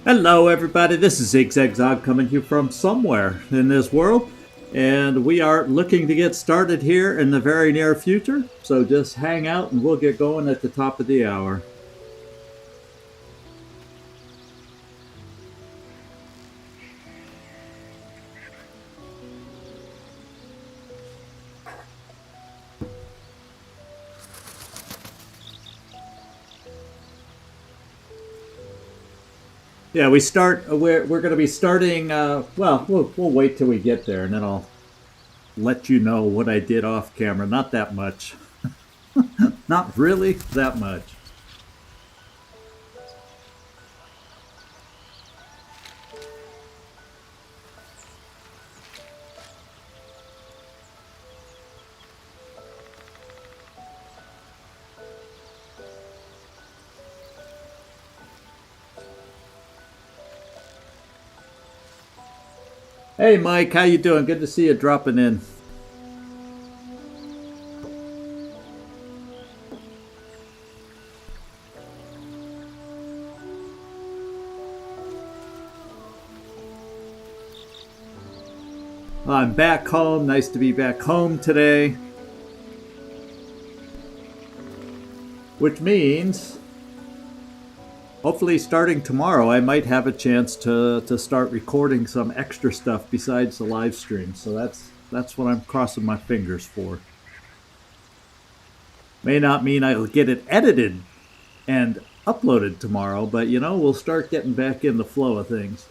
Hello, everybody. This is XCom coming to you from somewhere in this world, and we are looking to get started here in the very near future. So just hang out, and we'll get going at the top of the hour. Yeah, we start. We're going to be starting. We'll wait till we get there, and then I'll let you know what I did off camera. Not that much. Not really that much. Hey, Mike, how you doing? Good to see you dropping in. I'm back home. Nice to be back home today. Which means, hopefully starting tomorrow, I might have a chance to start recording some extra stuff besides the live stream. So that's what I'm crossing my fingers for. May not mean I'll get it edited and uploaded tomorrow, but we'll start getting back in the flow of things.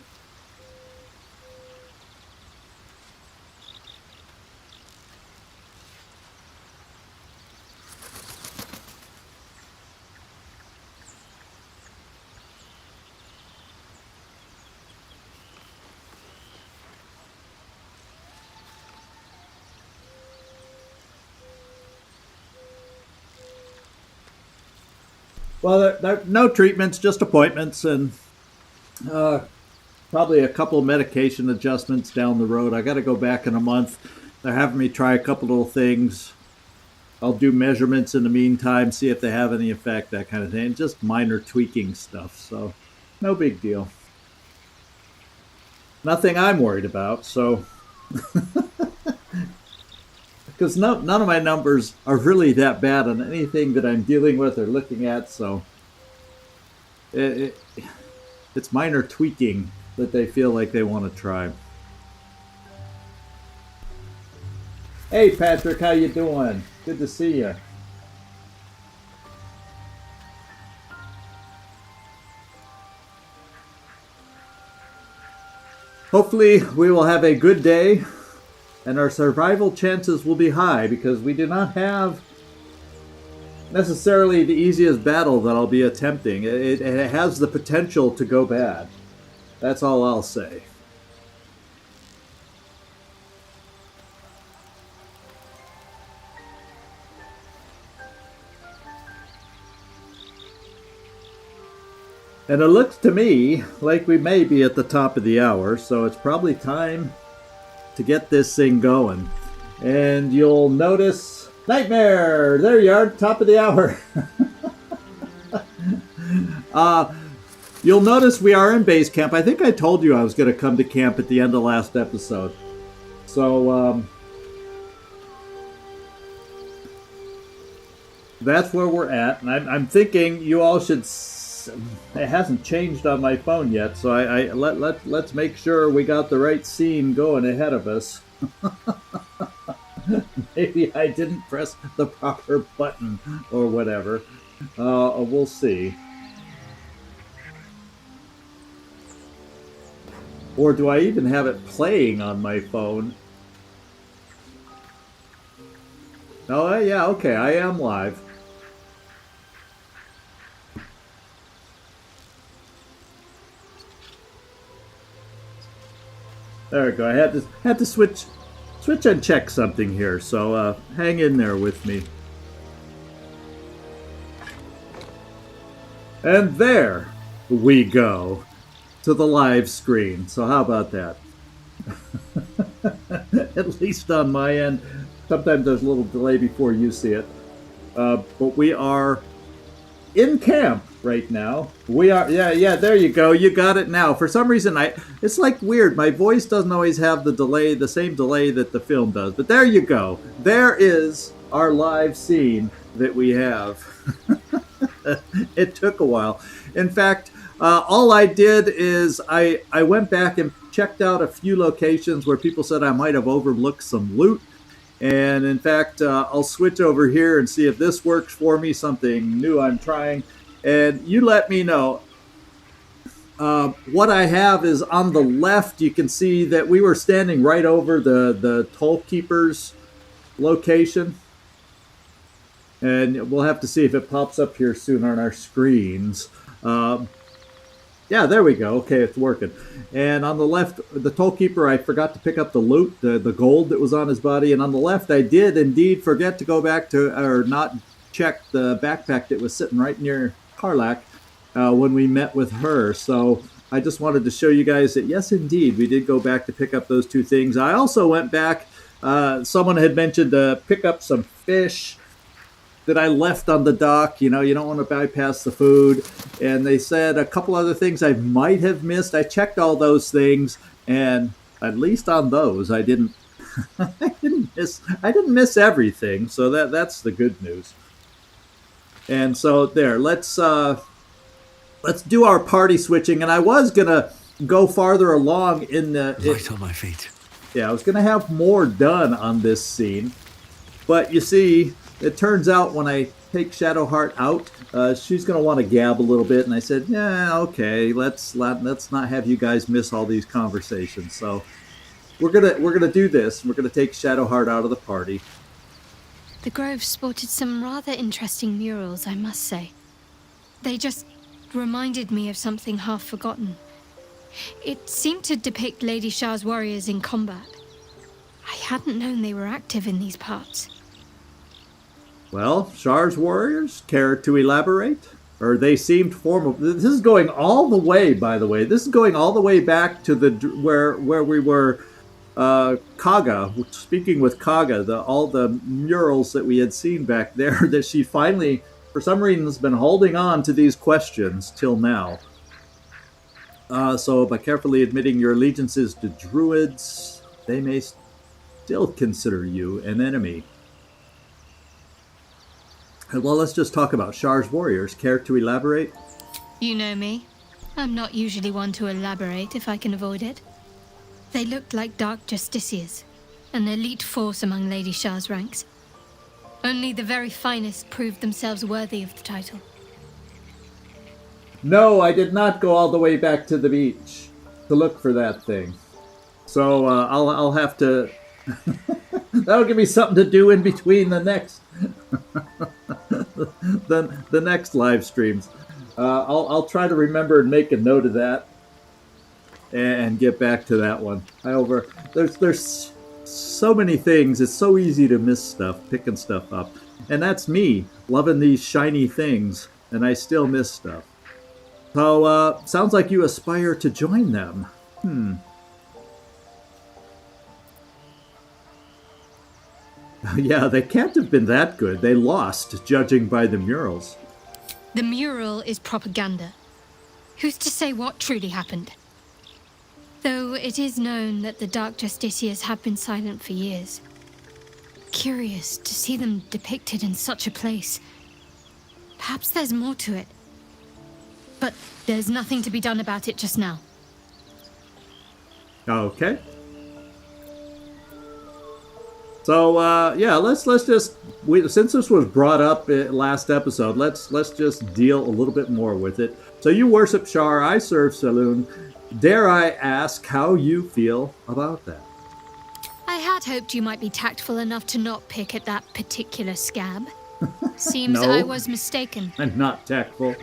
Well, there no treatments, just appointments, and probably a couple of medication adjustments down the road. I got to go back in a month. They're having me try a couple little things. I'll do measurements in the meantime, see if they have any effect, that kind of thing. Just minor tweaking stuff, so no big deal. Nothing I'm worried about, so. Because none of my numbers are really that bad on anything that I'm dealing with or looking at, so it's minor tweaking that they feel like they want to try. Hey, Patrick, how you doing? Good to see you. Hopefully, we will have a good day, and our survival chances will be high because we do not have necessarily the easiest battle that I'll be attempting. It has the potential to go bad. That's all I'll say. And it looks to me like we may be at the top of the hour, so it's probably time to get this thing going. And you'll notice, Nightmare! There you are, top of the hour. You'll notice we are in base camp. I think I told you I was going to come to camp at the end of last episode. So, that's where we're at. And I'm thinking you all should... It hasn't changed on my phone yet, so let's make sure we got the right scene going ahead of us. Maybe I didn't press the proper button or whatever. We'll see. Or do I even have it playing on my phone? Oh, yeah, okay, I am live. There we go. I had to switch and check something here, so hang in there with me. And there we go to the live screen. So how about that? At least on my end. Sometimes there's a little delay before you see it. But we are in camp right now. We are, yeah, there you go. You got it now. For some reason, it's like weird. My voice doesn't always have the same delay that the film does. But there you go. There is our live scene that we have. It took a while. In fact, all I did is I went back and checked out a few locations where people said I might have overlooked some loot. And in fact, I'll switch over here and see if this works for me, something new I'm trying. And you let me know. What I have is on the left, you can see that we were standing right over the toll keeper's location. And we'll have to see if it pops up here soon on our screens. Yeah, there we go. Okay, it's working. And on the left, the toll keeper, I forgot to pick up the loot, the gold that was on his body. And on the left, I did indeed forget to go back to, or not check the backpack that was sitting right near Karlach when we met with her. So I just wanted to show you guys that, yes, indeed, we did go back to pick up those two things. I also went back, someone had mentioned to pick up some fish that I left on the dock. You know, you don't want to bypass the food. And they said a couple other things I might have missed. I checked all those things, and at least on those, I didn't I didn't miss everything. So that's the good news. And so there, let's do our party switching. And I was gonna go farther along in the light on my feet. Yeah, I was gonna have more done on this scene, but you see, it turns out when I take Shadowheart out, she's going to want to gab a little bit, and I said, yeah, okay, let's not have you guys miss all these conversations. So we're gonna do this. We're gonna take Shadowheart out of the party. The Grove sported some rather interesting murals, I must say. They just reminded me of something half forgotten. It seemed to depict Lady Shah's warriors in combat. I hadn't known they were active in these parts. Well, Shar's warriors, care to elaborate? Or they seemed formal. This is going all the way, by the way. This is going all the way back to the where we were, Kaga. Speaking with Kaga, all the murals that we had seen back there. That she finally, for some reason, has been holding on to these questions till now. So by carefully admitting your allegiances to druids, they may still consider you an enemy. Well, let's just talk about Shar's warriors. Care to elaborate? You know me. I'm not usually one to elaborate if I can avoid it. They looked like dark justiciars, an elite force among Lady Shah's ranks. Only the very finest proved themselves worthy of the title. No, I did not go all the way back to the beach to look for that thing. So I'll have to... That'll give me something to do in between the next... the next live streams. I'll try to remember and make a note of that and get back to that one. There's so many things. It's so easy to miss stuff, picking stuff up, and that's me loving these shiny things, and I still miss stuff. So sounds like you aspire to join them. Yeah, they can't have been that good. They lost, judging by the murals. The mural is propaganda. Who's to say what truly happened? Though it is known that the Dark Justiciars have been silent for years. Curious to see them depicted in such a place. Perhaps there's more to it. But there's nothing to be done about it just now. Okay. So yeah, let's just since this was brought up last episode, let's just deal a little bit more with it. So you worship Shar, I serve Saloon. Dare I ask how you feel about that? I had hoped you might be tactful enough to not pick at that particular scab. Seems No, I was mistaken. I'm not tactful.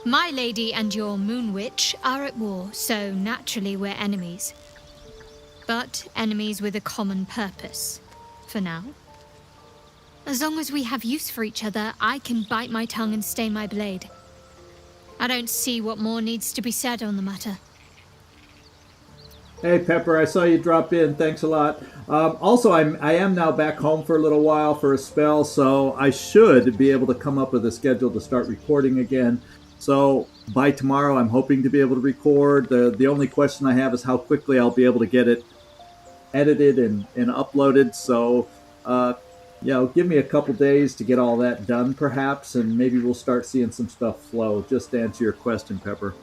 My lady and your moon witch are at war, so naturally we're enemies. But enemies with a common purpose. For now. As long as we have use for each other, I can bite my tongue and stay my blade. I don't see what more needs to be said on the matter. Hey Pepper, I saw you drop in. Thanks a lot. Also, I am now back home for a little while for a spell, so I should be able to come up with a schedule to start recording again. So by tomorrow, I'm hoping to be able to record. The only question I have is how quickly I'll be able to get it edited and uploaded. So, give me a couple days to get all that done, perhaps, and maybe we'll start seeing some stuff flow. Just to answer your question, Pepper.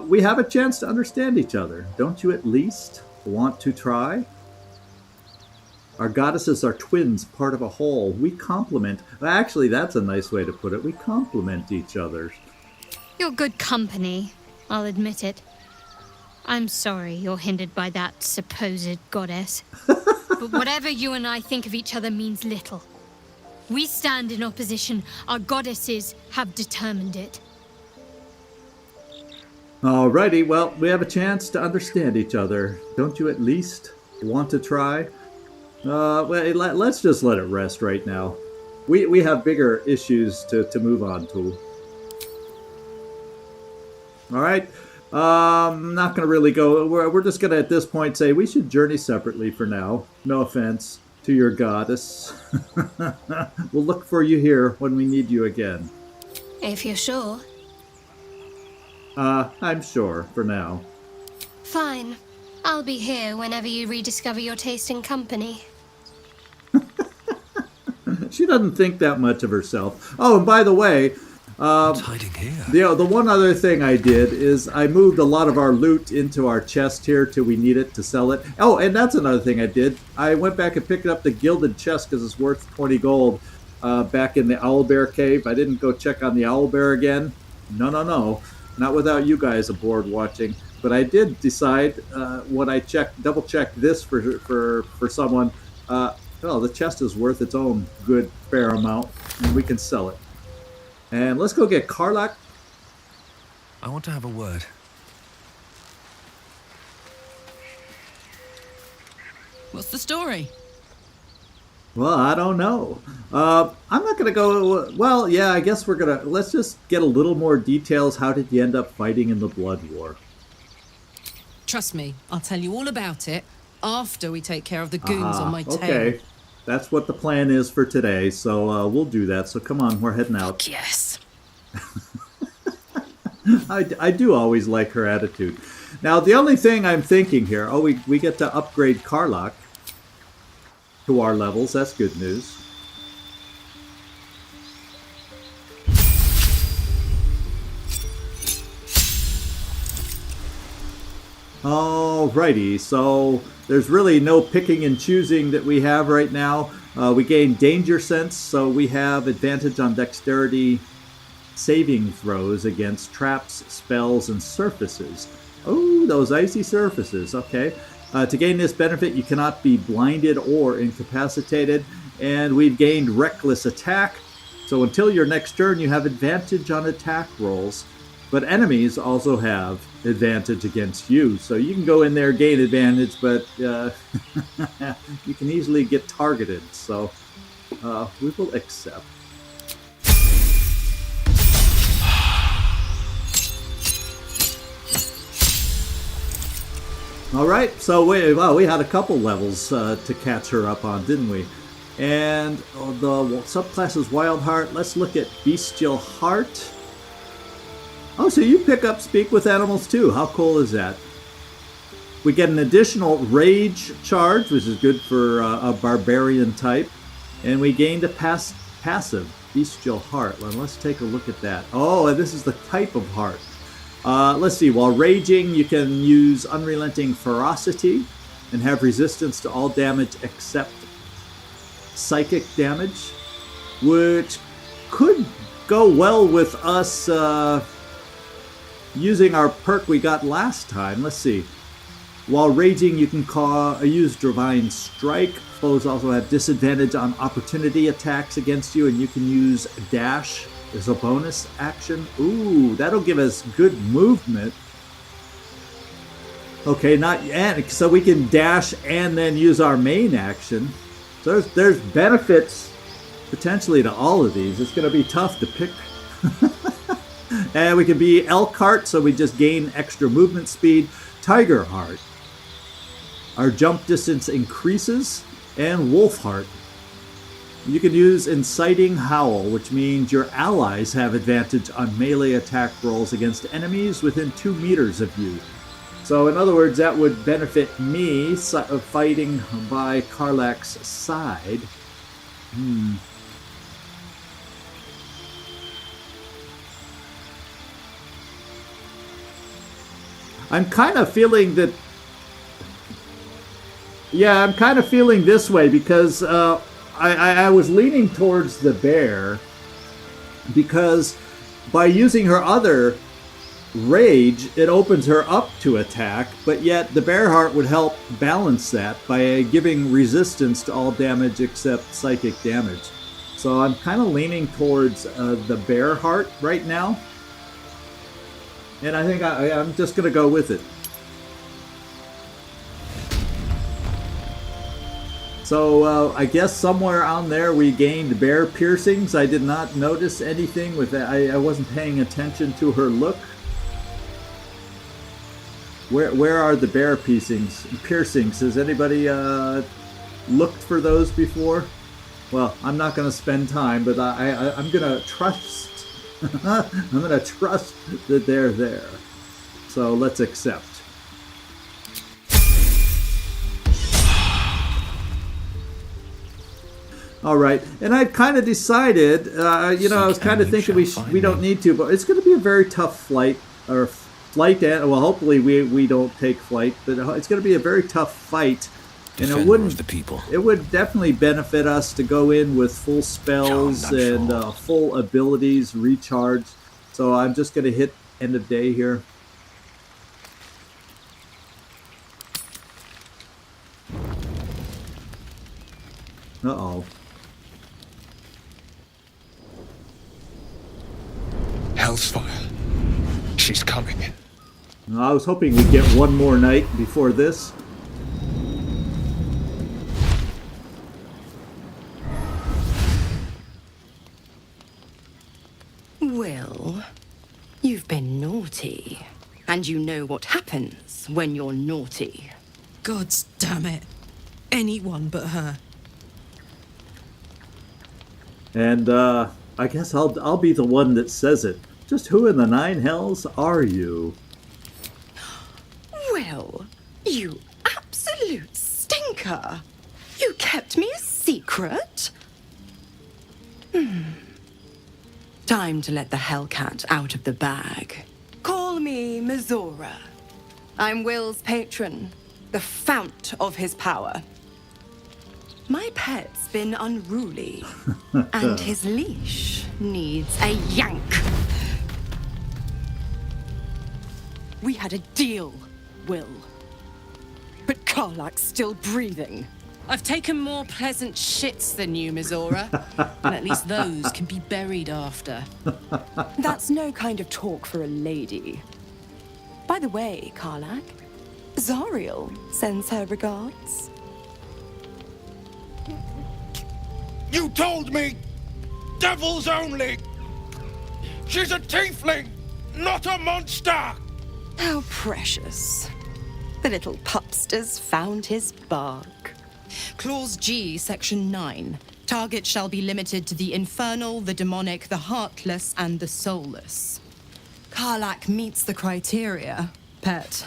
We have a chance to understand each other. Don't you at least want to try? Our goddesses are twins, part of a whole. We complement. Actually, that's a nice way to put it. We complement each other. You're good company, I'll admit it. I'm sorry you're hindered by that supposed goddess. But whatever you and I think of each other means little. We stand in opposition. Our goddesses have determined it. Alrighty, well, we have a chance to understand each other. Don't you at least want to try? Let's just let it rest right now. We have bigger issues to move on to. Alright, I'm not going to really go. We're just going to, at this point, say we should journey separately for now. No offense to your goddess. We'll look for you here when we need you again. If you're sure. I'm sure, for now. Fine. I'll be here whenever you rediscover your taste in company. She doesn't think that much of herself. Oh, and by the way, What's hiding here? the one other thing I did is I moved a lot of our loot into our chest here till we need it to sell it. Oh, and that's another thing I did. I went back and picked up the gilded chest because it's worth 20 gold back in the Owlbear cave. I didn't go check on the Owlbear again. No. Not without you guys aboard watching. But I did decide when I double checked this for someone, the chest is worth its own good fair amount, and we can sell it. And let's go get Karlach. I want to have a word. What's the story? Well, I don't know. I'm not going to go... Well, yeah, I guess we're going to... Let's just get a little more details. How did you end up fighting in the Blood War? Trust me, I'll tell you all about it after we take care of the goons on my tail. Okay. That's what the plan is for today, so we'll do that. So come on, we're heading out. Yes. I do always like her attitude. Now, the only thing I'm thinking here... Oh, we get to upgrade Karlach to our levels. That's good news. Alrighty, so there's really no picking and choosing that we have right now. We gain danger sense, so we have advantage on dexterity saving throws against traps, spells, and surfaces. Oh, those icy surfaces. Okay. To gain this benefit, you cannot be blinded or incapacitated. And we've gained reckless attack. So until your next turn, you have advantage on attack rolls. But enemies also have advantage against you. So you can go in there, gain advantage, but you can easily get targeted. So we will accept. Alright, so we had a couple levels to catch her up on, didn't we? And the subclass is Wild Heart. Let's look at Bestial Heart. Oh, so you pick up Speak with Animals too. How cool is that? We get an additional Rage charge, which is good for a Barbarian type. And we gained a passive, Bestial Heart. Well, let's take a look at that. Oh, and this is the type of heart. Let's see. While raging, you can use Unrelenting Ferocity and have resistance to all damage except psychic damage, which could go well with us using our perk we got last time. Let's see. While raging, you can use Divine Strike. Foes also have disadvantage on opportunity attacks against you, and you can use Dash as a bonus action. Ooh, that'll give us good movement. Okay, so we can dash and then use our main action. So there's benefits potentially to all of these. It's going to be tough to pick. And we can be Elk Heart, so we just gain extra movement speed. Tiger Heart, our jump distance increases. And Wolf Heart, You can use Inciting Howl, which means your allies have advantage on melee attack rolls against enemies within 2 meters of you. So in other words, that would benefit me fighting by Karlach's side. I'm kind of feeling that... Yeah, I'm kind of feeling this way because I was leaning towards the bear because by using her other rage, it opens her up to attack, but yet the bear heart would help balance that by giving resistance to all damage except psychic damage. So I'm kind of leaning towards the bear heart right now. And I think I'm just going to go with it. So I guess somewhere on there we gained bear piercings. I did not notice anything with that. I wasn't paying attention to her look. Where are the bear piercings? Has anybody looked for those before? Well, I'm not going to spend time, but I'm going to trust. I'm going to trust that they're there. So let's accept. All right, and I kind of decided, I was kind of thinking we don't need to, but it's going to be a very tough flight, or flight. Well, hopefully we don't take flight, but it's going to be a very tough fight. And it would definitely benefit us to go in with full spells and full abilities, recharge. So I'm just going to hit end of day here. Uh-oh. Hell's fire. She's coming. I was hoping we'd get one more night before this. Well, you've been naughty. And you know what happens when you're naughty. God's damn it. Anyone but her. And I guess I'll be the one that says it. Just who in the 9 hells are you? Well, you absolute stinker. You kept me a secret? Time to let the Hellcat out of the bag. Call me Mizora. I'm Will's patron, the fount of his power. My pet's been unruly, and his leash needs a yank. We had a deal, Will. But Karlach's still breathing. I've taken more pleasant shits than you, Mizora. And at least those can be buried after. That's no kind of talk for a lady. By the way, Karlach, Zariel sends her regards. You told me! Devils only! She's a tiefling, not a monster! How precious. The little pupster's found his bark. Clause G, Section 9. Target shall be limited to the infernal, the demonic, the heartless, and the soulless. Karlach meets the criteria, pet.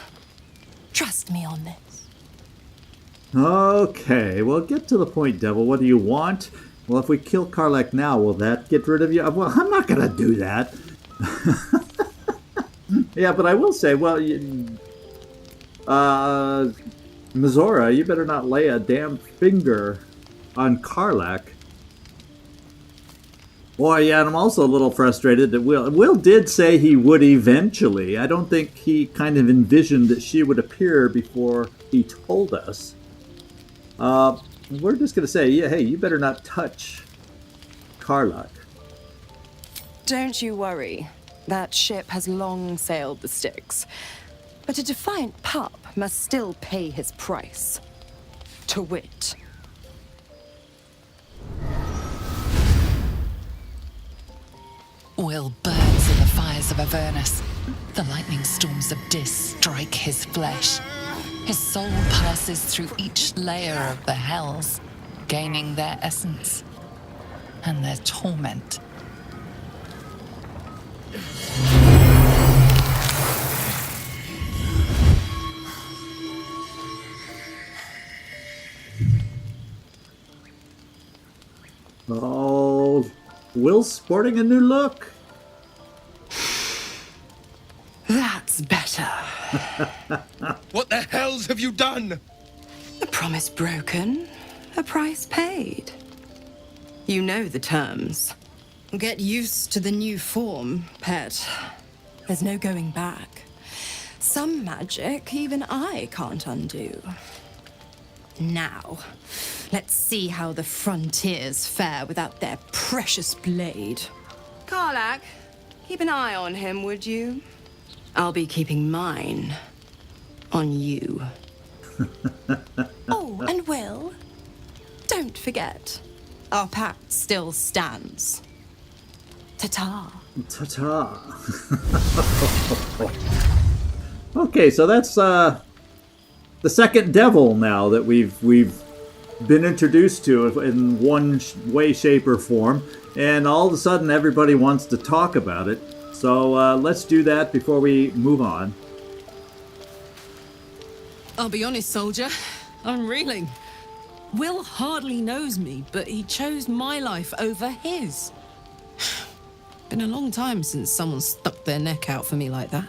Trust me on this. Okay, well, get to the point, Devil. What do you want? Well, if we kill Karlach now, will that get rid of you? Well, I'm not going to do that. Yeah, but I will say, well, Mizora, you better not lay a damn finger on Karlach. Boy, yeah, and I'm also a little frustrated that Will did say he would eventually. I don't think he kind of envisioned that she would appear before he told us. We're just going to say, yeah, hey, you better not touch Karlach. Don't you worry. That ship has long sailed the Styx. But a defiant pup must still pay his price. To wit. Will burns in the fires of Avernus. The lightning storms of Dis strike his flesh. His soul passes through each layer of the hells, gaining their essence. and their torment. Oh, Will's sporting a new look. That's better. What the hells have you done? A promise broken, a price paid. You know the terms. Get used to the new form, pet. There's no going back. Some magic even I can't undo. Now, let's see how the frontiers fare without their precious blade. Karlach, keep an eye on him, would you? I'll be keeping mine on you. Oh, and Will, don't forget, our pact still stands. Ta-ta. Ta-ta. Okay, so that's the second devil now that we've been introduced to in one way, shape, or form, and all of a sudden everybody wants to talk about it. So let's do that before we move on. I'll be honest, soldier. I'm reeling. Will hardly knows me, but he chose my life over his. Been a long time since someone stuck their neck out for me like that.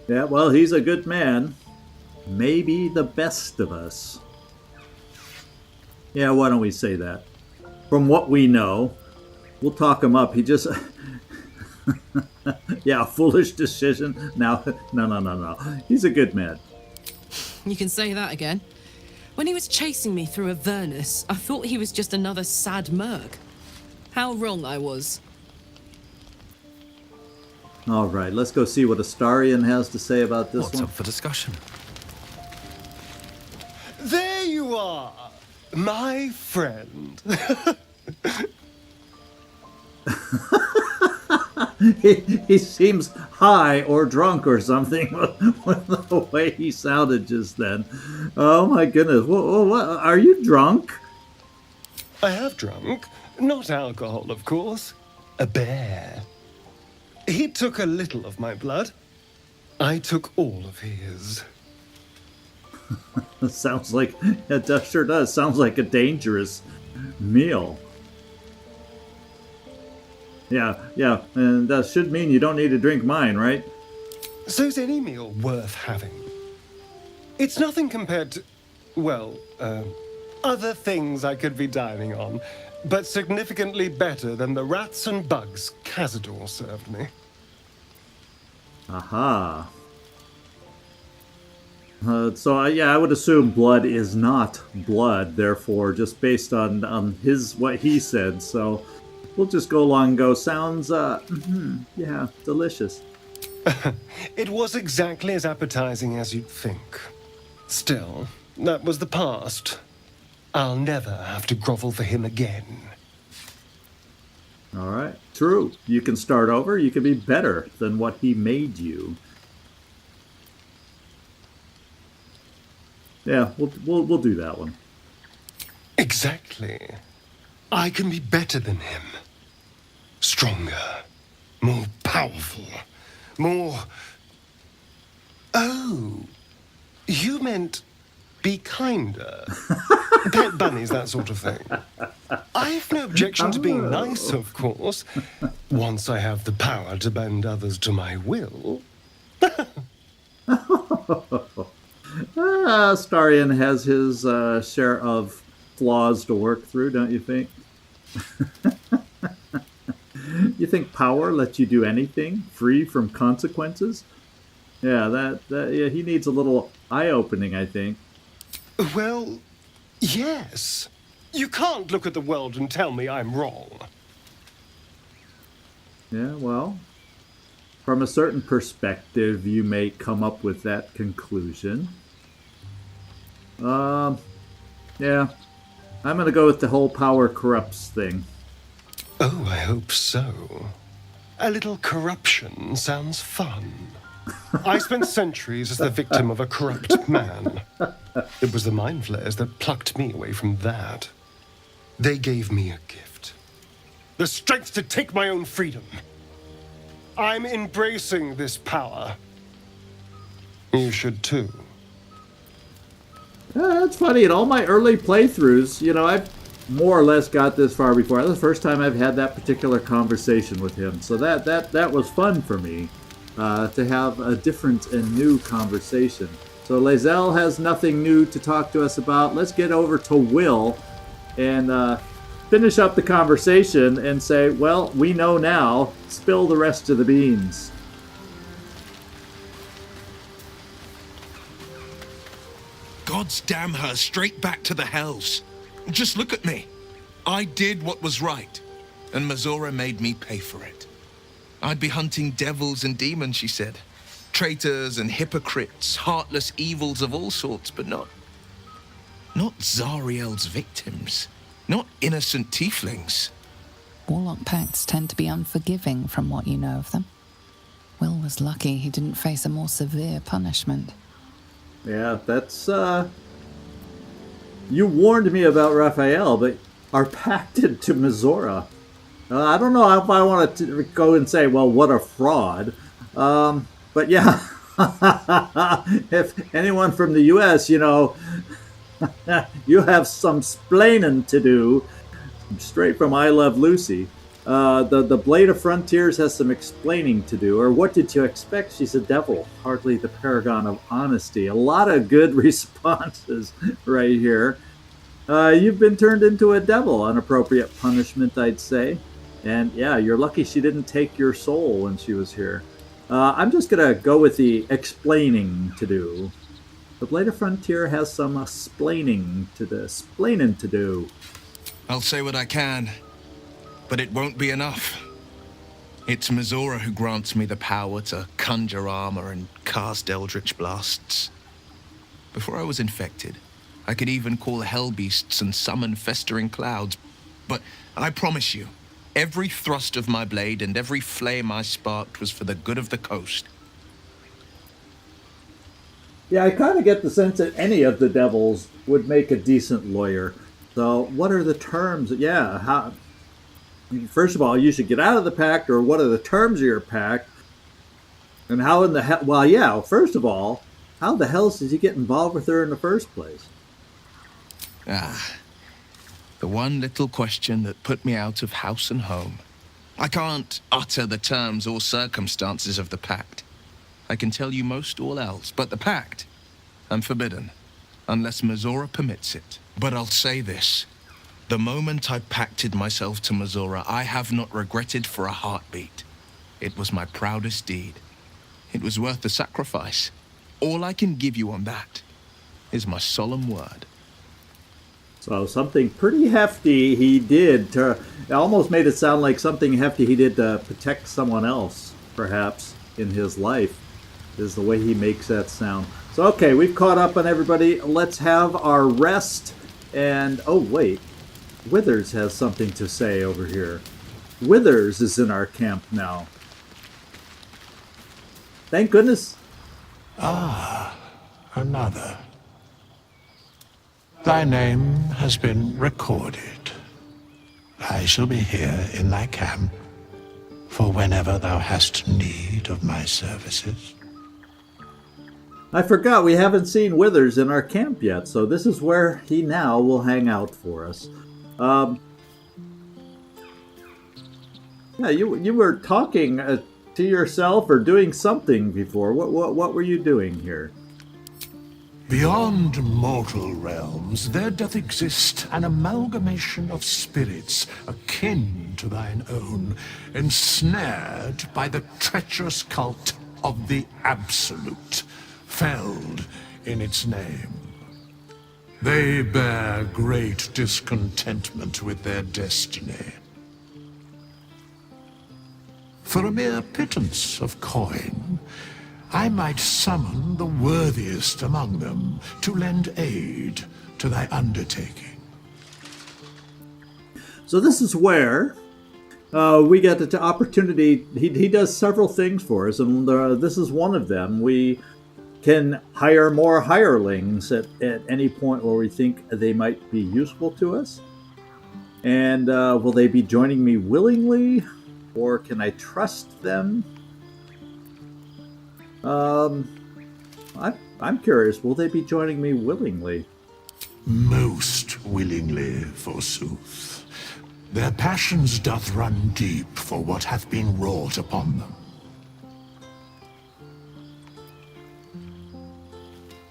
Yeah, well, he's a good man. Maybe the best of us. Yeah, why don't we say that? From what we know, we'll talk him up. He just... yeah, foolish decision. Now, no. He's a good man. You can say that again. When he was chasing me through Avernus, I thought he was just another sad merc. How wrong I was. All right, let's go see what Astarion has to say about this What's one. up for discussion? There you are, my friend. He seems high or drunk or something with the way he sounded just then. Oh my goodness. What? Are you drunk? I have drunk. Not alcohol, of course. A bear. He took a little of my blood. I took all of his. Sounds like, it sure does. Sounds like a dangerous meal. Yeah, and that should mean you don't need to drink mine, right? So's any meal worth having. It's nothing compared to, well, other things I could be dining on, but significantly better than the rats and bugs Cazador served me. Aha. I would assume blood is not blood, therefore, just based on what he said, so we'll just go along and go, sounds, yeah, delicious. It was exactly as appetizing as you'd think. Still, that was the past. I'll never have to grovel for him again. All right, true. You can start over. You can be better than what he made you. Yeah, we'll do that one. Exactly. I can be better than him. Stronger. More powerful. More... Oh. You meant be kinder. Pet bunnies, that sort of thing. I've no objection to being nice, of course. Once I have the power to bend others to my will. Astarion has his share of flaws to work through, don't you think? You think power lets you do anything free from consequences? Yeah, yeah, he needs a little eye-opening, I think. Well, yes. You can't look at the world and tell me I'm wrong. Yeah, well, from a certain perspective, you may come up with that conclusion. Yeah, I'm gonna go with the whole power corrupts thing. Oh, I hope so. A little corruption sounds fun. I spent centuries as the victim of a corrupt man. It was the mind flayers that plucked me away from that. They gave me a gift. The strength to take my own freedom. I'm embracing this power. You should too. That's funny. In all my early playthroughs, I've more or less got this far before. That's the first time I've had that particular conversation with him. So that was fun for me to have a different and new conversation. So lae'zel has nothing new to talk to us about. Let's get over to Will and finish up the conversation and say, well, we know now. Spill the rest of the beans. God's damn her, straight back to the hells. Just look at me. I did what was right, and Mizora made me pay for it. I'd be hunting devils and demons, she said. Traitors and hypocrites, heartless evils of all sorts, but not Zariel's victims. Not innocent tieflings. Warlock pacts tend to be unforgiving from what you know of them. Will was lucky he didn't face a more severe punishment. Yeah, that's, you warned me about Raphael, but are pacted to Mizora. I don't know if I want to go and say, well, what a fraud. But yeah, if anyone from the U.S., you have some splaining to do, straight from I Love Lucy. The Blade of Frontiers has some explaining to do. Or what did you expect? She's a devil, hardly the paragon of honesty. A lot of good responses right here. You've been turned into a devil. Inappropriate punishment, I'd say. And yeah, you're lucky she didn't take your soul when she was here. I'm just going to go with the explaining to do. The Blade of Frontier has some splaining to do. I'll say what I can, but it won't be enough. It's Mizora who grants me the power to conjure armor and cast eldritch blasts. Before I was infected, I could even call hell beasts and summon festering clouds. But I promise you, every thrust of my blade and every flame I sparked was for the good of the coast. Yeah, I kind of get the sense that any of the devils would make a decent lawyer. So what are the terms? Yeah, first of all, you should get out of the pact, or what are the terms of your pact? And how in the hell... Well, yeah, first of all, how the hell did you get involved with her in the first place? The one little question that put me out of house and home. I can't utter the terms or circumstances of the pact. I can tell you most all else, but the pact, I'm forbidden, unless Mizora permits it. But I'll say this. The moment I pacted myself to Mizora, I have not regretted for a heartbeat. It was my proudest deed. It was worth the sacrifice. All I can give you on that is my solemn word. So something pretty hefty he did to... It almost made it sound like something hefty he did to protect someone else, perhaps, in his life, is the way he makes that sound. So, okay, we've caught up on everybody. Let's have our rest. And, oh, wait. Withers has something to say over here. Withers is in our camp now. Thank goodness. Ah, another. Thy name has been recorded. I shall be here in thy camp for whenever thou hast need of my services. I forgot we haven't seen Withers in our camp yet, so this is where he now will hang out for us. Yeah, you were talking to yourself or doing something before. What were you doing here? Beyond mortal realms, there doth exist an amalgamation of spirits akin to thine own, ensnared by the treacherous cult of the Absolute, felled in its name. They bear great discontentment with their destiny. For a mere pittance of coin, I might summon the worthiest among them to lend aid to thy undertaking. So this is where we get the opportunity. He does several things for us, and this is one of them. We can hire more hirelings at any point where we think they might be useful to us. And will they be joining me willingly, or can I trust them? I'm curious. Will they be joining me willingly? Most willingly, forsooth. Their passions doth run deep for what hath been wrought upon them.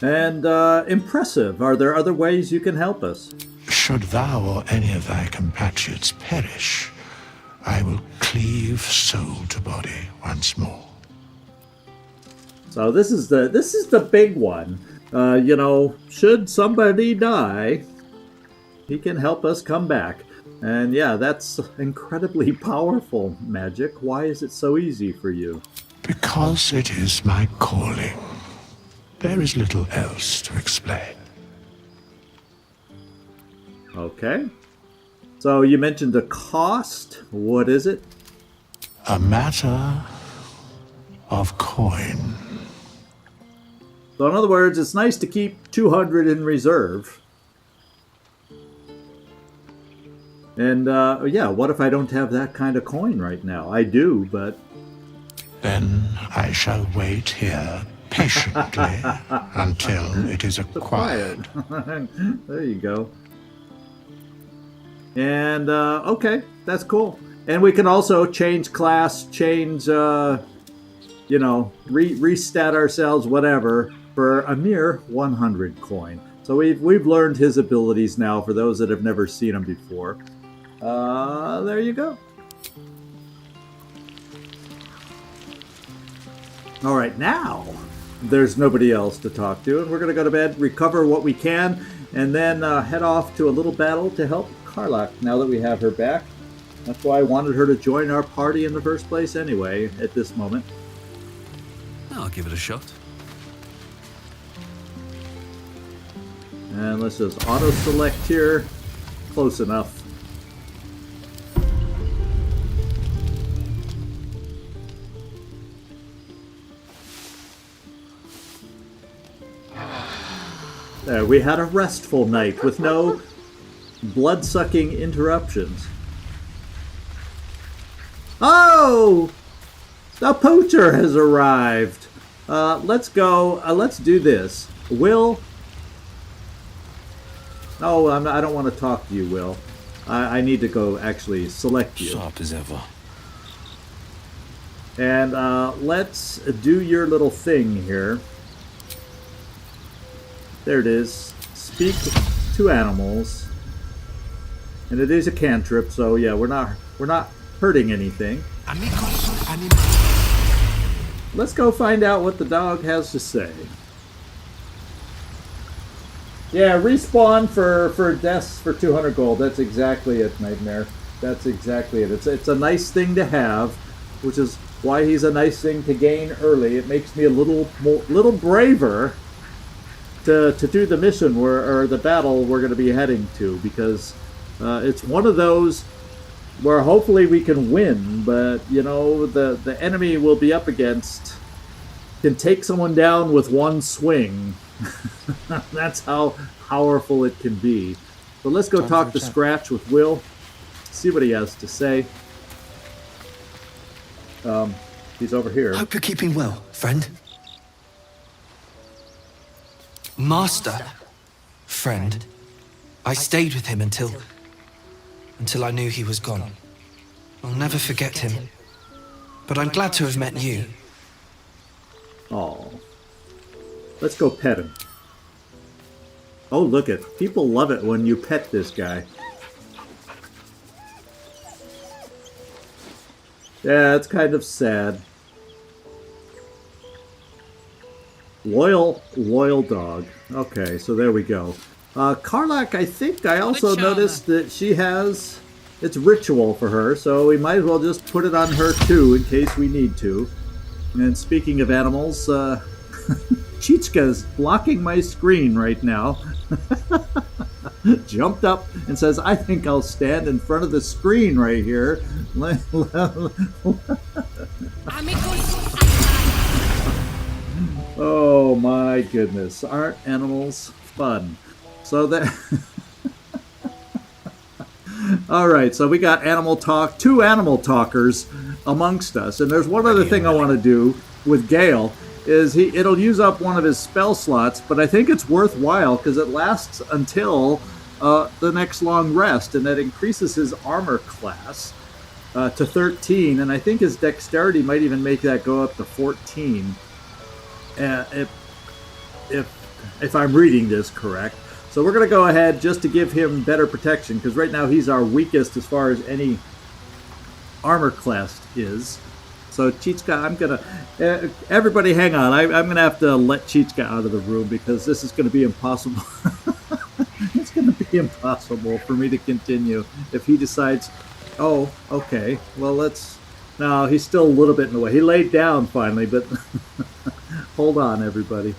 And impressive. Are there other ways you can help us? Should thou or any of thy compatriots perish, I will cleave soul to body once more. So this is the big one. You know, should somebody die, he can help us come back. And yeah, that's incredibly powerful magic. Why is it so easy for you? Because it is my calling. There is little else to explain. Okay. So you mentioned the cost. What is it? A matter of coin. So in other words, it's nice to keep 200 in reserve. And yeah, what if I don't have that kind of coin right now? I do, but... Then I shall wait here patiently until it is acquired. There you go. And, okay, that's cool. And we can also change class, change, you know, restat ourselves, whatever, for a mere 100 coin. So we've learned his abilities now for those that have never seen him before. There you go. All right, now there's nobody else to talk to, and we're going to go to bed, recover what we can, and then head off to a little battle to help Karlach now that we have her back. That's why I wanted her to join our party in the first place anyway, at this moment. I'll give it a shot. And let's just auto-select here. Close enough. There, we had a restful night with no blood-sucking interruptions. Oh! The poacher has arrived! Let's go. Let's do this. Will... No, I don't want to talk to you, Will. I need to go actually select you. Sharp as ever. And let's do your little thing here. There it is. Speak to animals. And it is a cantrip, so yeah, we're not hurting anything. Let's go find out what the dog has to say. Yeah, respawn for deaths for 200 gold. That's exactly it, Nightmare. That's exactly it. It's a nice thing to have, which is why he's a nice thing to gain early. It makes me a little braver to do the mission or the battle we're going to be heading to, because it's one of those where hopefully we can win, but you know the enemy we'll be up against can take someone down with one swing. That's how powerful it can be. So let's go talk to Scratch with Will, see what he has to say. He's over here. Hope you're keeping well, friend. Master, friend. I stayed with him until I knew he was gone. I'll never forget him. But I'm glad to have met you. Oh. Let's go pet him. Oh, look it. People love it when you pet this guy. Yeah, it's kind of sad. Loyal dog. Okay, so there we go. Karlach, I think I also noticed that she has... It's ritual for her, so we might as well just put it on her too in case we need to. And speaking of animals, Chichka's blocking my screen right now. jumped up and says, I think I'll stand in front of the screen right here. Oh my goodness. Aren't animals fun? So that... Alright, so we got animal talk, 2 animal talkers amongst us. And there's one other thing I want to do with Gale, is it'll use up one of his spell slots, but I think it's worthwhile because it lasts until the next long rest, and that increases his armor class to 13, and I think his dexterity might even make that go up to 14. If I'm reading this correct. So we're going to go ahead just to give him better protection, because right now he's our weakest as far as any armor class is. So Chichka, I'm going to... everybody hang on. I'm going to have to let Chichka out of the room because this is going to be impossible. It's going to be impossible for me to continue if he decides, oh, okay, well, let's... No, he's still a little bit in the way. He laid down finally, but hold on, everybody.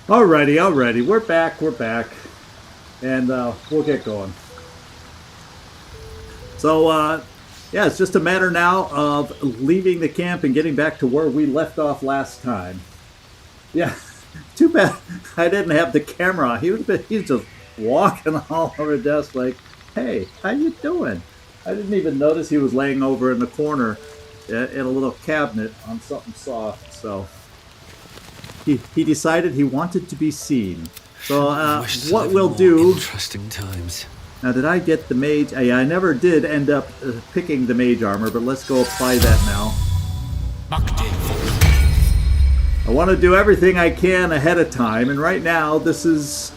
Alrighty, we're back, and we'll get going. So, yeah, it's just a matter now of leaving the camp and getting back to where we left off last time. Yeah, too bad I didn't have the camera. He's just walking all over the desk like, hey, how you doing? I didn't even notice he was laying over in the corner in a little cabinet on something soft, so... He decided he wanted to be seen. So what we'll do... Interesting times. Now, did I get the mage? Yeah, I never did end up picking the mage armor, but let's go apply that now. I want to do everything I can ahead of time, and right now this is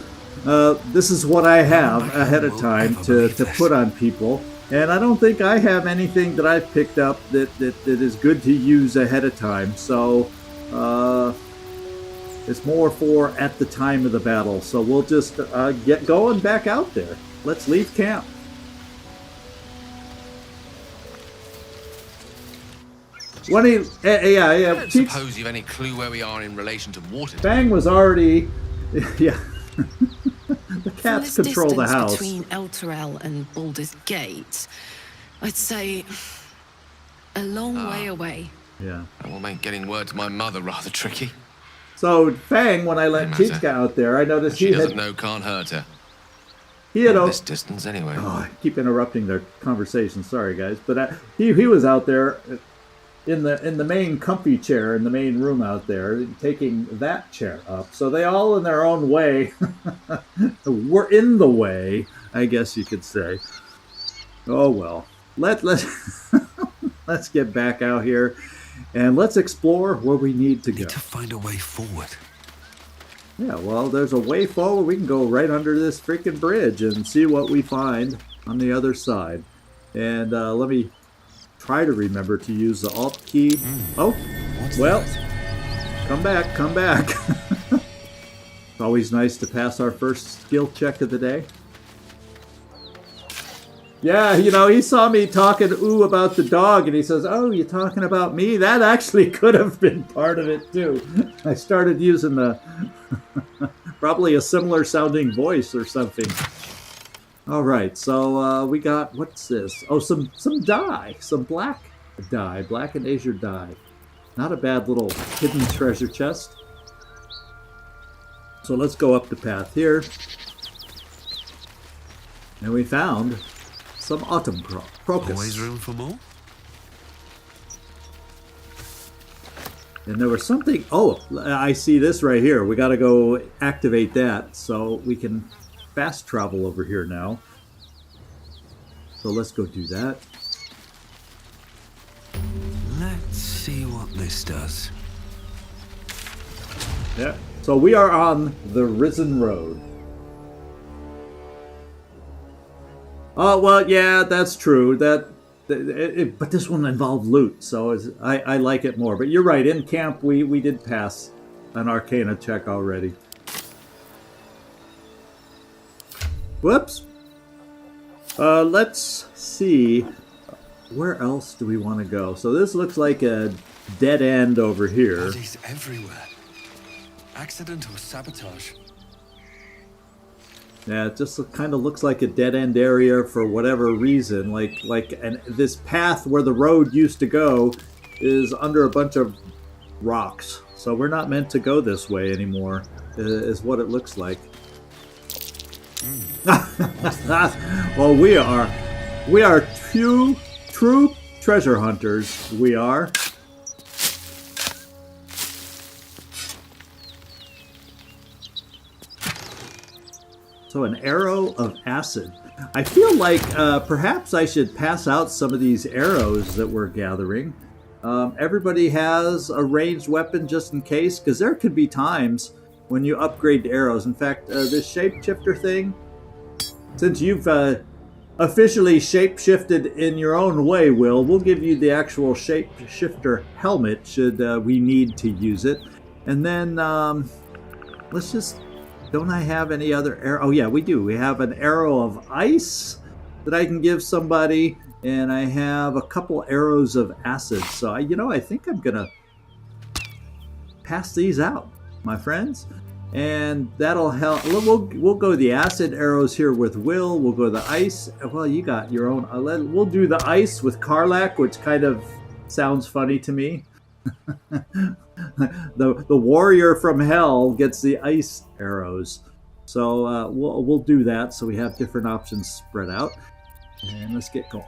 what I have ahead of time to put on people. And I don't think I have anything that I've picked up that is good to use ahead of time. So... it's more for at the time of the battle. So we'll just get going back out there. Let's leave camp. When he, I don't suppose you've any clue where we are in relation to water. Fang was already, yeah. The cats control the house. Between Elturel and Baldur's Gate, I'd say a long way away. Yeah. That will make getting word to my mother rather tricky. So Fang, when I let Chichka out there, I noticed she doesn't know can't hurt her. He had this distance anyway. Oh, I keep interrupting their conversation. Sorry, guys, but he was out there in the main comfy chair in the main room out there, taking that chair up. So they all, in their own way, were in the way, I guess you could say. Oh well, let's let's get back out here. And let's explore where we need to go. Need to find a way forward. Yeah, well, there's a way forward. We can go right under this freaking bridge and see what we find on the other side. And let me try to remember to use the Alt key. Oh, well, come back. It's always nice to pass our first skill check of the day. Yeah, you know, he saw me talking about the dog, and he says, oh, you talking about me? That actually could have been part of it, too. I started using the probably a similar sounding voice or something. All right, so we got, what's this? Oh, some dye, some black dye, black and azure dye. Not a bad little hidden treasure chest. So let's go up the path here. And we found... some autumn crocus. Always room for more? And there was something... Oh, I see this right here. We got to go activate that so we can fast travel over here now. So let's go do that. Let's see what this does. Yeah. So we are on the Risen Road. Oh, well, yeah, that's true. But this one involved loot, so I like it more. But you're right, in camp we did pass an Arcana check already. Whoops. Let's see. Where else do we want to go? So this looks like a dead end over here. Bodies everywhere. Accident or sabotage? Yeah, it just kind of looks like a dead-end area for whatever reason. And this path where the road used to go is under a bunch of rocks. So we're not meant to go this way anymore, is what it looks like. Well, we are true treasure hunters. We are. So an arrow of acid. I feel like perhaps I should pass out some of these arrows that we're gathering. Everybody has a ranged weapon just in case, because there could be times when you upgrade to arrows. In fact, this shapeshifter thing, since you've officially shapeshifted in your own way, Will, we'll give you the actual shapeshifter helmet should we need to use it. And then let's just... Don't I have any other arrow? Oh, yeah, we do. We have an arrow of ice that I can give somebody, and I have a couple arrows of acid. So, I think I'm going to pass these out, my friends. And that'll help. We'll go the acid arrows here with Will. We'll go the ice. Well, you got your own. We'll do the ice with Karlach, which kind of sounds funny to me. The warrior from hell gets the ice arrows, so we'll do that. So we have different options spread out, and let's get going.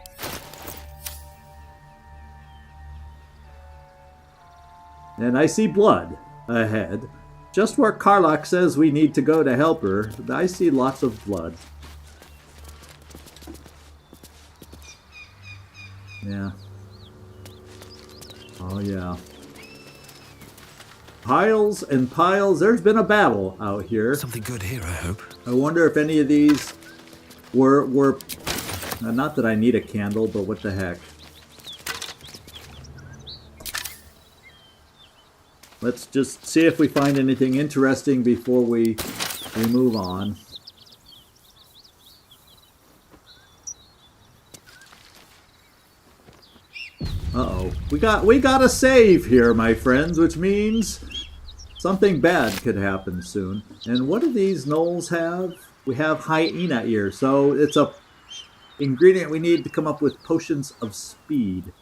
And I see blood ahead, just where Karlach says we need to go to help her. I see lots of blood. Yeah. Oh yeah. Piles and piles. There's been a battle out here. Something good here, I hope. I wonder if any of these were not that I need a candle, but what the heck. Let's just see if we find anything interesting before we move on. Uh-oh. We got a save here, my friends, which means something bad could happen soon. And what do these gnolls have? We have hyena ear, so it's a ingredient we need to come up with potions of speed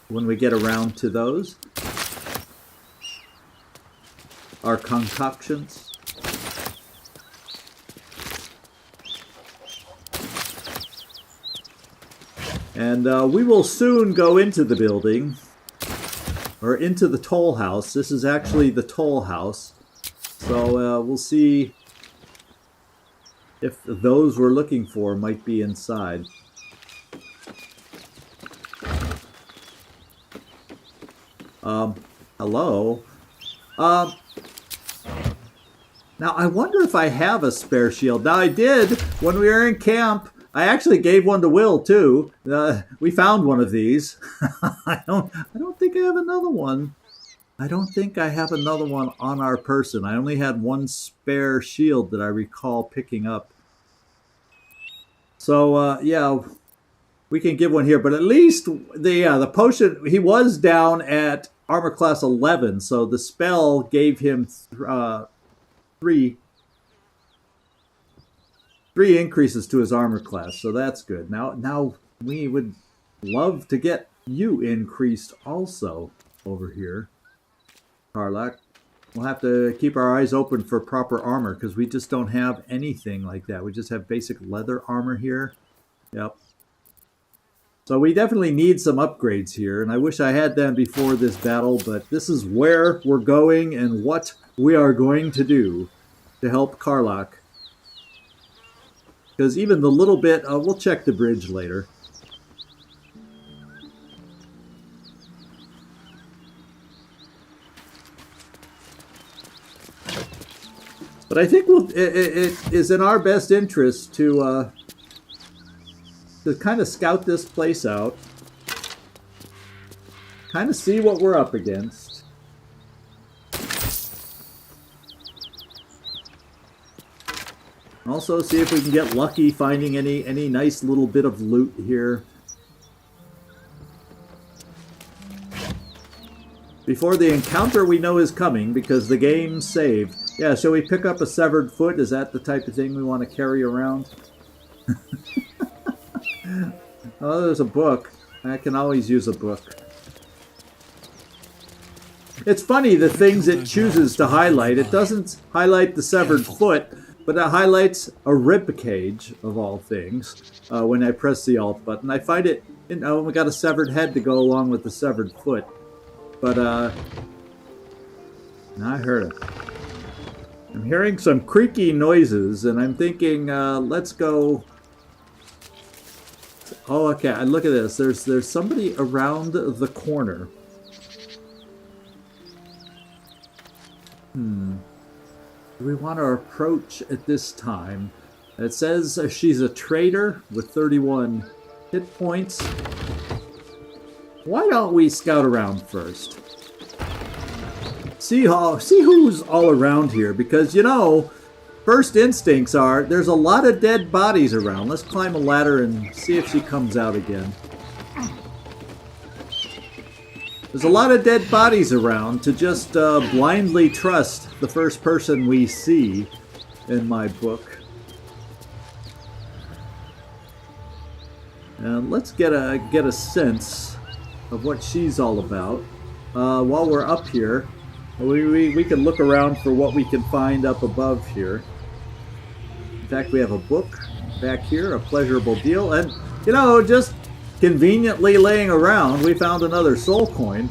when we get around to those. Our concoctions. And we will soon go into the building, or into the toll house. This is actually the toll house. So we'll see if those we're looking for might be inside. Hello? Now, I wonder if I have a spare shield. Now, I did when we were in camp. I actually gave one to Will too. We found one of these. I don't think I have another one. I don't think I have another one on our person. I only had one spare shield that I recall picking up. So yeah, we can give one here. But at least the potion, he was down at armor class 11, so the spell gave him three increases to his armor class, so that's good. Now we would love to get you increased also over here, Karlach. We'll have to keep our eyes open for proper armor because we just don't have anything like that. We just have basic leather armor here. Yep. So we definitely need some upgrades here, and I wish I had them before this battle, but this is where we're going and what we are going to do to help Karlach. Because even the little bit, we'll check the bridge later. But I think it is in our best interest to kind of scout this place out, kind of see what we're up against. Also see if we can get lucky finding any nice little bit of loot here. Before the encounter we know is coming, because the game's saved. Yeah, shall we pick up a severed foot? Is that the type of thing we want to carry around? Oh, there's a book. I can always use a book. It's funny, the things it chooses to highlight. It doesn't highlight the severed foot, but it highlights a rib cage, of all things, when I press the Alt button. I find it, we got a severed head to go along with the severed foot. But, I heard it. I'm hearing some creaky noises, and I'm thinking, let's go... Oh, okay, look at this. There's somebody around the corner. Do we want to approach at this time? It says she's a traitor with 31 hit points. Why don't we scout around first? See who's all around here, because, you know, first instincts are there's a lot of dead bodies around. Let's climb a ladder and see if she comes out again. There's a lot of dead bodies around to just blindly trust the first person we see in my book. And let's get a sense of what she's all about. While we're up here, we can look around for what we can find up above here. In fact, we have a book back here, a pleasurable deal, and, you know, just conveniently laying around, we found another soul coin.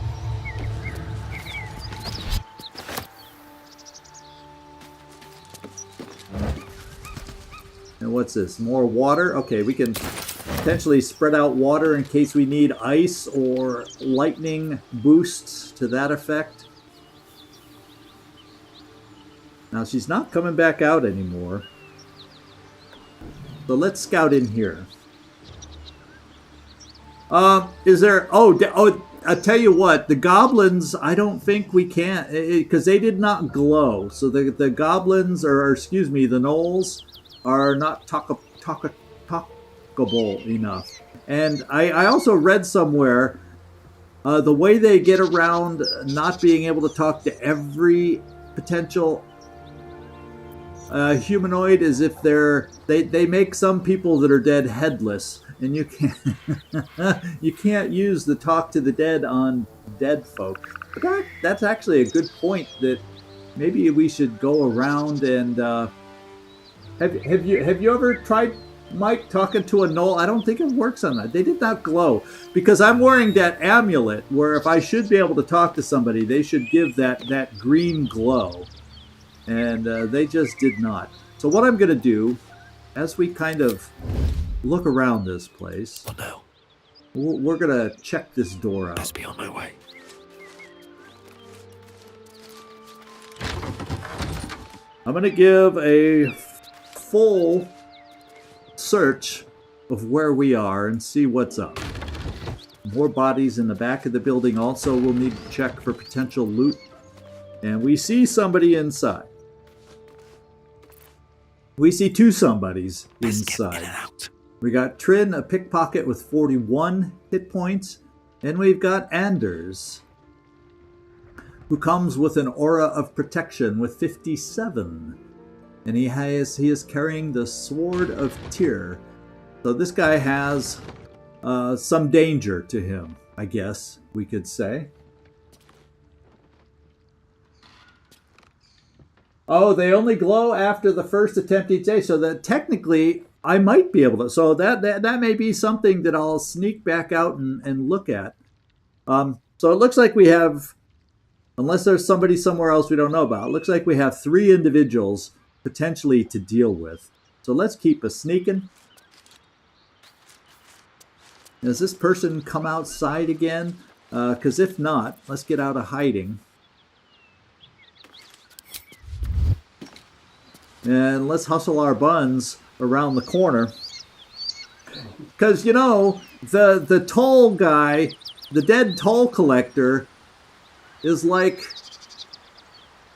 And what's this? More water? Okay, we can potentially spread out water in case we need ice or lightning boosts to that effect. Now, she's not coming back out anymore. So let's scout in here. Is there... Oh, I tell you what. The goblins, I don't think we can... Because they did not glow. So the goblins, or excuse me, the gnolls, are not talkable enough. And I also read somewhere the way they get around not being able to talk to every potential humanoid is if they make some people that are dead headless, and you can't use the talk to the dead on dead folk. But that's actually a good point, that maybe we should go around and have you ever tried, Mike, talking to a gnoll? I don't think it works on that. They did not glow, because I'm wearing that amulet where if I should be able to talk to somebody, they should give that green glow. And they just did not. So what I'm going to do, as we kind of look around this place, we're going to check this door out. Best be on my way. I'm going to give a full search of where we are and see what's up. More bodies in the back of the building. Also, we'll need to check for potential loot. And we see somebody inside. We see two somebodies inside. We got Trin, a pickpocket with 41 hit points, and we've got Anders, who comes with an aura of protection with 57. And he is carrying the Sword of Tyr. So this guy has some danger to him, I guess we could say. Oh, they only glow after the first attempt each day. So that technically, I might be able to. So that may be something that I'll sneak back out and look at. So it looks like we have, unless there's somebody somewhere else we don't know about, it looks like we have 3 individuals potentially to deal with. So let's keep a sneaking. Does this person come outside again? Because if not, let's get out of hiding. And let's hustle our buns around the corner. Because, you know, the toll guy, the dead toll collector, is like,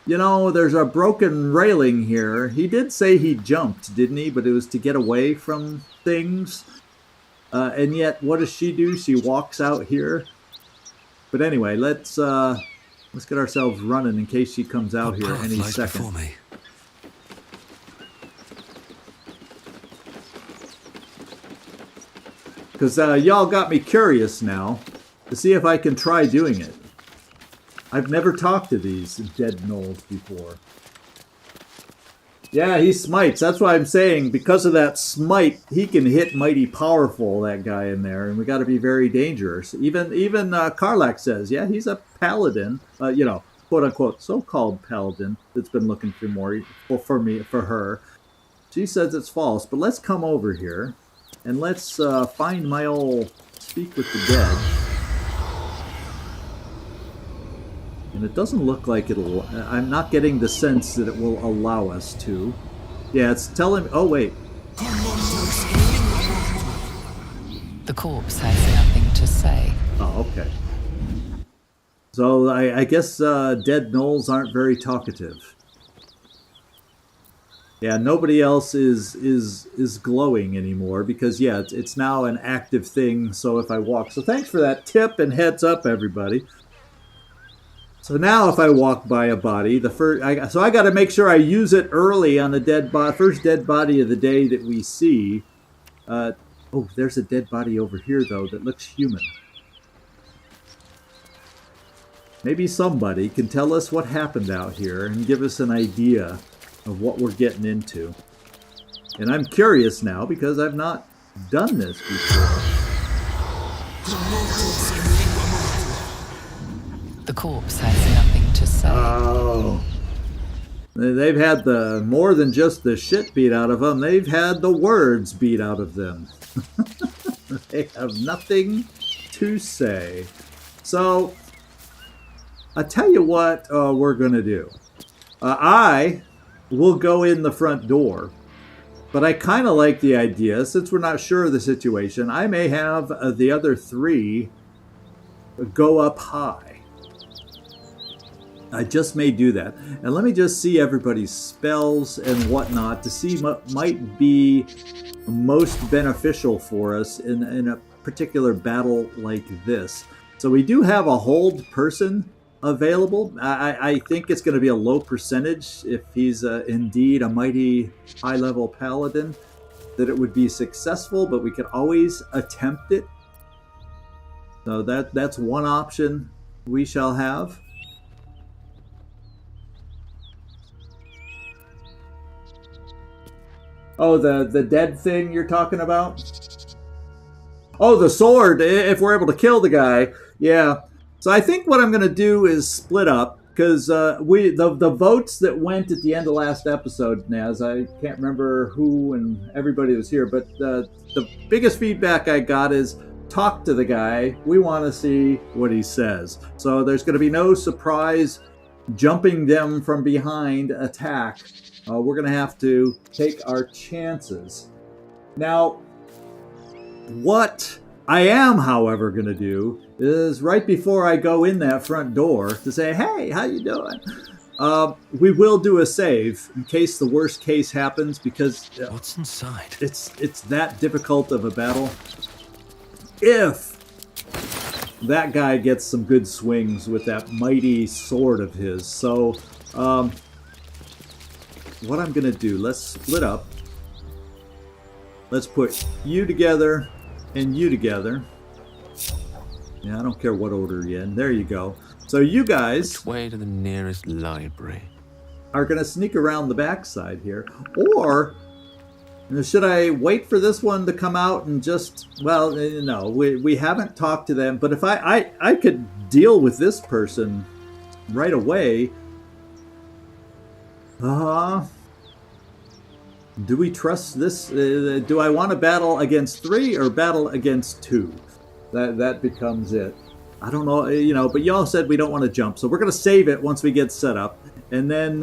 you know, there's a broken railing here. He did say he jumped, didn't he? But it was to get away from things. And yet, what does she do? She walks out here. But anyway, let's get ourselves running in case she comes out here any second. Because y'all got me curious now to see if I can try doing it. I've never talked to these dead gnolls before. Yeah, he smites. That's why I'm saying, because of that smite, he can hit mighty powerful, that guy in there, and we got to be very dangerous. Even Karlach says, yeah, he's a paladin, you know, quote unquote, so-called paladin that's been looking for more for her. She says it's false, but let's come over here and let's find my old Speak with the Dead. And it doesn't look like it'll... I'm not getting the sense that it will allow us to. Yeah, it's telling... Oh, wait. The corpse has nothing to say. Oh, okay. So I guess dead gnolls aren't very talkative. Yeah, nobody else is glowing anymore because, yeah, it's now an active thing, so if I walk... So thanks for that tip and heads up, everybody. So now if I walk by a body, so I got to make sure I use it early on the first dead body of the day that we see. Oh, there's a dead body over here, though, that looks human. Maybe somebody can tell us what happened out here and give us an idea of what we're getting into. And I'm curious now because I've not done this before. The corpse has nothing to say. Oh. They've had more than just the shit beat out of them. They've had the words beat out of them. They have nothing to say. So, I'll tell you what we're going to do. I will go in the front door. But I kind of like the idea, since we're not sure of the situation, I may have the other 3 go up high. I just may do that. And let me just see everybody's spells and whatnot to see what might be most beneficial for us in a particular battle like this. So we do have a hold person available. I think it's going to be a low percentage if he's indeed a mighty high-level paladin that it would be successful, but we could always attempt it. So that's one option we shall have. Oh, the dead thing you're talking about? Oh, the sword, if we're able to kill the guy. Yeah. So I think what I'm going to do is split up, because the votes that went at the end of last episode, Naz, I can't remember who and everybody was here, but the biggest feedback I got is talk to the guy. We want to see what he says. So there's going to be no surprise jumping them from behind attack. We're going to have to take our chances. Now, what I am, however, going to do is right before I go in that front door to say, hey, how you doing? We will do a save in case the worst case happens, because what's inside? It's that difficult of a battle. If that guy gets some good swings with that mighty sword of his. So, what I'm going to do, let's split up. Let's put you together and you together. Yeah, I don't care what order you're in. There you go. So you guys... Which way to the nearest library? ...are going to sneak around the backside here. Or Should I wait for this one to come out and just... Well, no, we haven't talked to them. But if I could deal with this person right away... do we trust this? Do I want to battle against 3 or battle against 2? That becomes it. I don't know, but y'all said we don't want to jump. So we're going to save it once we get set up. And then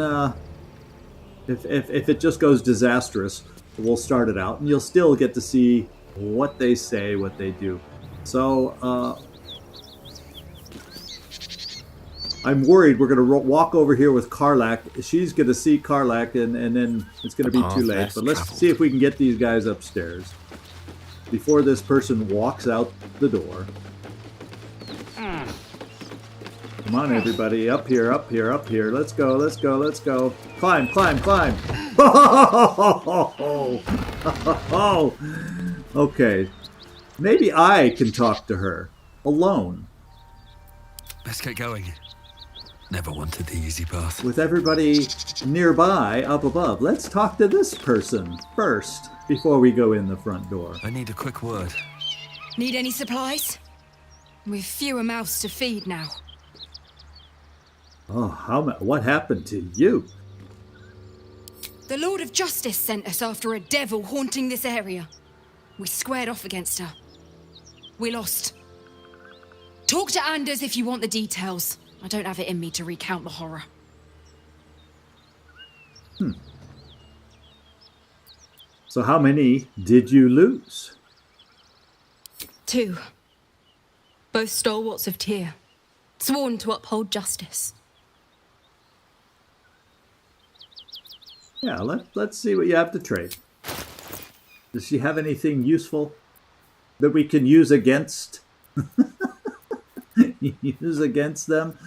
if it just goes disastrous, we'll start it out. And you'll still get to see what they say, what they do. So I'm worried we're going to walk over here with Karlach. She's going to see Karlach, and then it's going to be too late. But let's see if we can get these guys upstairs before this person walks out the door. Come on, everybody. Up here, up here, up here. Let's go, let's go, let's go. Climb, climb, climb. Oh, okay. Maybe I can talk to her alone. Let's get going. Never wanted the easy path. With everybody nearby, up above. Let's talk to this person first before we go in the front door. I need a quick word. Need any supplies? We've fewer mouths to feed now. Oh, what happened to you? The Lord of Justice sent us after a devil haunting this area. We squared off against her. We lost. Talk to Anders if you want the details. I don't have it in me to recount the horror. So how many did you lose? 2. Both stalwarts of Tyr, sworn to uphold justice. Yeah, let's see what you have to trade. Does she have anything useful that we can use against? Use against them?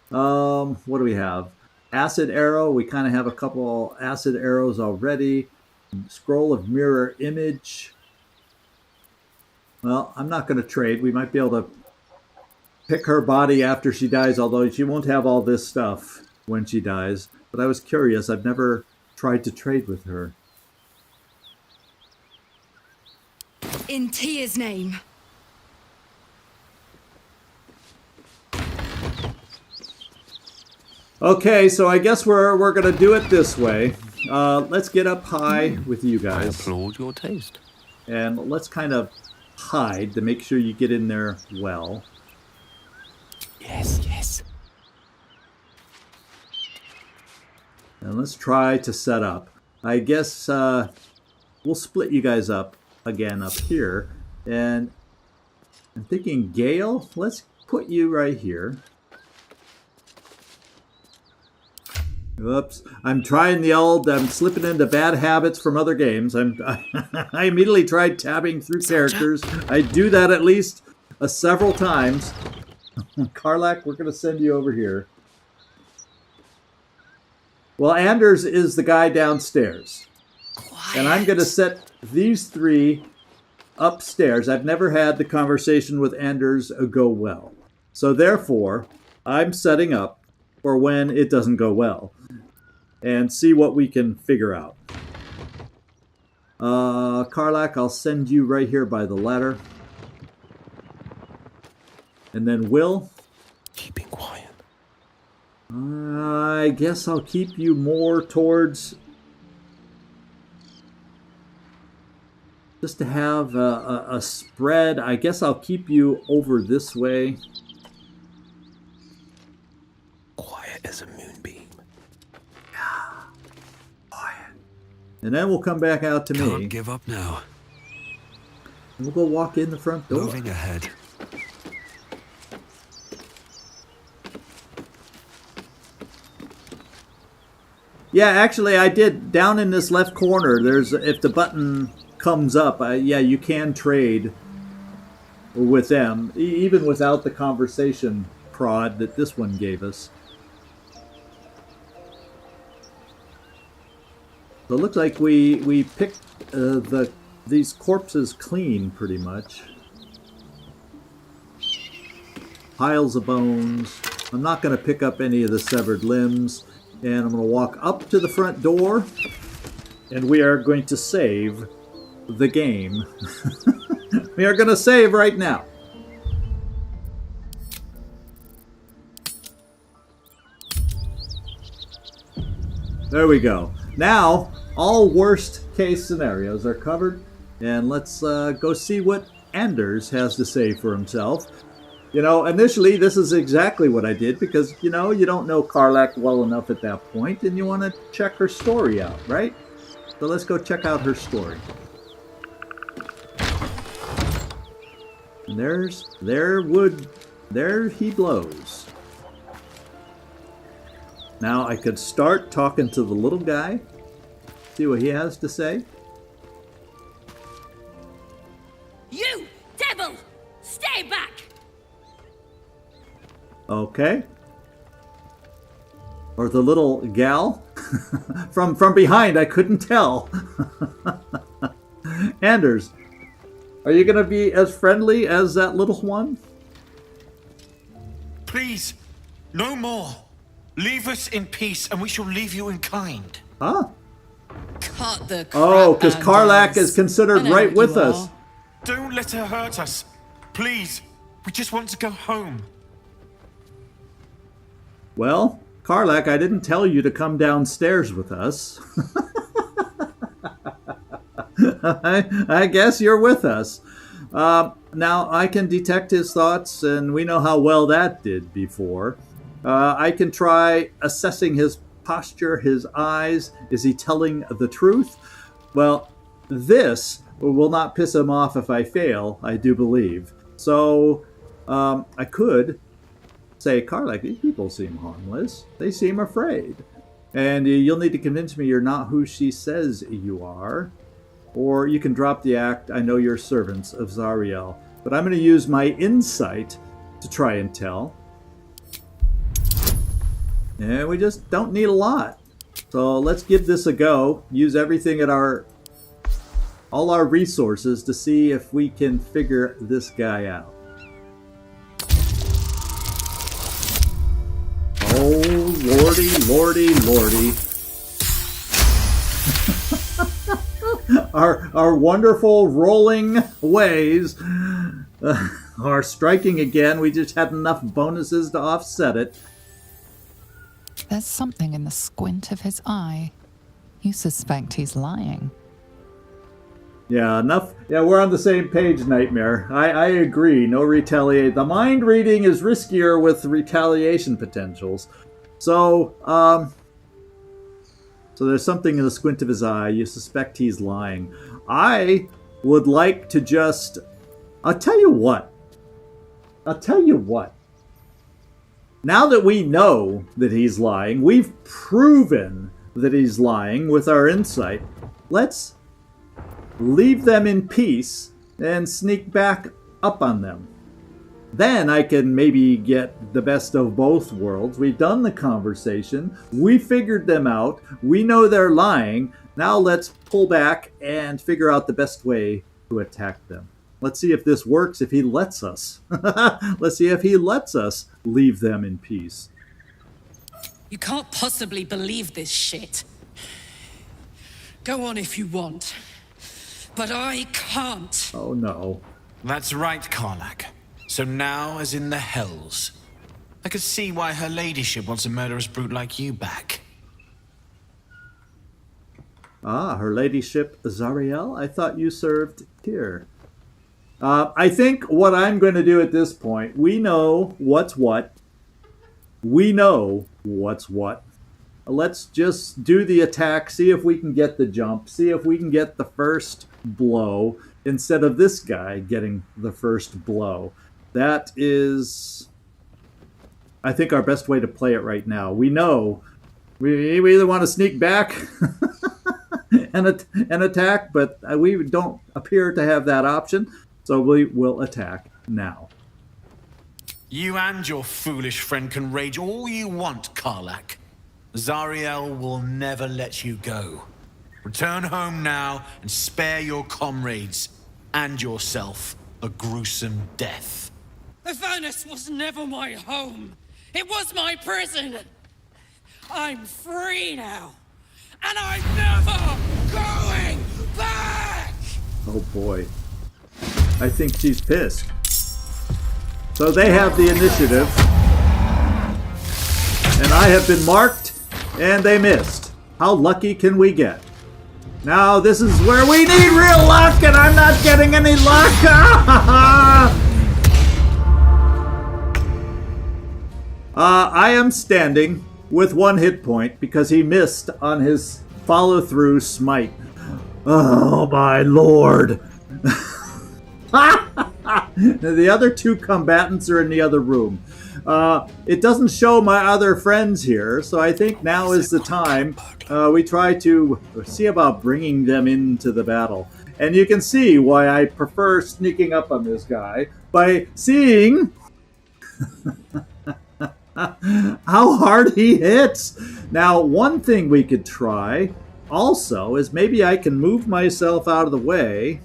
What do we have? Acid arrow. We kind of have a couple acid arrows already. Scroll of mirror image. Well, I'm not going to trade. We might be able to pick her body after she dies, although she won't have all this stuff when she dies. But I was curious. I've never tried to trade with her. In Tyr's name. Okay, so I guess we're gonna do it this way. Let's get up high with you guys. I applaud your taste. And let's kind of hide to make sure you get in there well. Yes, yes. And let's try to set up. I guess we'll split you guys up again up here. And I'm thinking Gale, let's put you right here. Oops. I'm trying I'm slipping into bad habits from other games. I immediately tried tabbing through characters. I do that at least several times. Karlach, we're going to send you over here. Well, Anders is the guy downstairs. Quiet. And I'm going to set these 3 upstairs. I've never had the conversation with Anders go well. So therefore, I'm setting up for when it doesn't go well and see what we can figure out. Karlach, I'll send you right here by the ladder. And then Will. Keeping quiet. I guess I'll keep you more towards... Just to have a spread. I guess I'll keep you over this way. Quiet as a moonbeam. Quiet. And then we'll come back out to me. Can't give up now. And we'll go walk in the front door. Moving ahead. Yeah, actually, I did. Down in this left corner, there's if the button comes up, yeah, you can trade with them, even without the conversation prod that this one gave us. So it looks like we picked these corpses clean, pretty much. Piles of bones. I'm not going to pick up any of the severed limbs. And I'm going to walk up to the front door. And we are going to save the game. We are going to save right now. There we go. Now, all worst case scenarios are covered. And let's go see what Anders has to say for himself. You know, initially this is exactly what I did because, you know, you don't know Karlach well enough at that point and you want to check her story out, right? So let's go check out her story. And there he blows. Now I could start talking to the little guy, see what he has to say. You, devil! Stay back! Okay. Or the little gal. from behind, I couldn't tell. Anders, are you going to be as friendly as that little one? Please, no more. Leave us in peace and we shall leave you in kind. Huh? Cut the crap, Oh, because Anders. Karlach is considered I know right what with you us. are. Don't let her hurt us. Please, we just want to go home. Well, Karlach, I didn't tell you to come downstairs with us. I guess you're with us. Now, I can detect his thoughts, and we know how well that did before. I can try assessing his posture, his eyes. Is he telling the truth? Well, this will not piss him off if I fail, I do believe. So, I could say, Karlach, these people seem harmless. They seem afraid. And you'll need to convince me you're not who she says you are. Or you can drop the act, I know you're servants of Zariel. But I'm going to use my insight to try and tell. And we just don't need a lot. So let's give this a go. Use everything at all our resources to see if we can figure this guy out. Oh, lordy, lordy, lordy. Our wonderful rolling ways are striking again. We just had enough bonuses to offset it. There's something in the squint of his eye. You suspect he's lying. Yeah, enough. Yeah, we're on the same page, Nightmare. I agree. No retaliate. The mind reading is riskier with retaliation potentials. So there's something in the squint of his eye. You suspect he's lying. I would like to just... I'll tell you what. Now that we know that he's lying, we've proven that he's lying with our insight. Let's leave them in peace and sneak back up on them. Then I can maybe get the best of both worlds. We've done the conversation. We figured them out. We know they're lying. Now let's pull back and figure out the best way to attack them. Let's see if this works, if he lets us. Let's see if he lets us leave them in peace. You can't possibly believe this shit. Go on if you want. But I can't. Oh no. That's right, Karlach. So now, as in the Hells, I could see why her ladyship wants a murderous brute like you back. Ah, her ladyship Zariel? I thought you served here. I think what I'm going to do at this point, we know what's what. We know what's what. Let's just do the attack, see if we can get the jump, see if we can get the first blow instead of this guy getting the first blow. That is, I think, our best way to play it right now. We know we either want to sneak back and attack, but we don't appear to have that option. So we will attack now. You and your foolish friend can rage all you want, Karlach. Zariel will never let you go. Return home now and spare your comrades and yourself a gruesome death. The furnace was never my home. It was my prison. I'm free now. And I'm never going Oh boy. I think she's pissed. So they have the initiative. And I have been marked, and they missed. How lucky can we get? Now this is where we need real luck, and I'm not getting any luck! I am standing with 1 hit point because he missed on his follow-through smite. Oh my lord! The other 2 combatants are in the other room. It doesn't show my other friends here, so I think now is the time we try to see about bringing them into the battle. And you can see why I prefer sneaking up on this guy by seeing how hard he hits. Now, one thing we could try also is maybe I can move myself out of the way.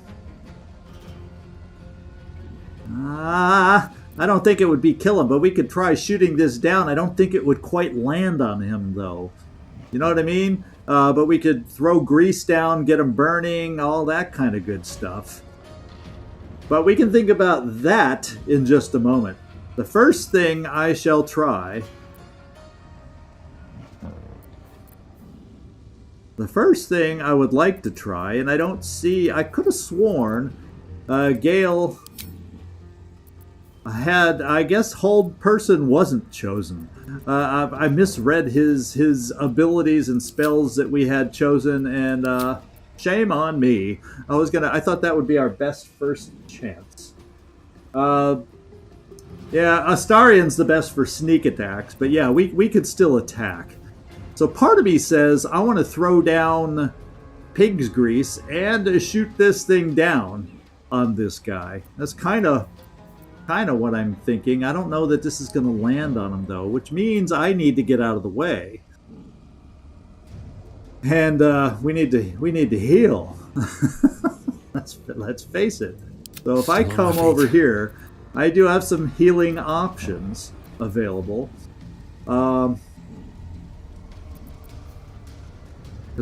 I don't think it would be kill him, but we could try shooting this down. I don't think it would quite land on him, though. You know what I mean? But we could throw grease down, get him burning, all that kind of good stuff. But we can think about that in just a moment. The first thing I shall try... The first thing I would like to try, and I don't see... I could have sworn Gale... I guess Hold Person wasn't chosen. I misread his abilities and spells that we had chosen, and shame on me. I thought that would be our best first chance. Yeah, Astarian's the best for sneak attacks, but yeah, we could still attack. So part of me says I want to throw down pig's grease and shoot this thing down on this guy. That's kind of what I'm thinking. I don't know that this is going to land on him, though, which means I need to get out of the way. And we need to heal. Let's face it. So if I come over here, I do have some healing options available. Because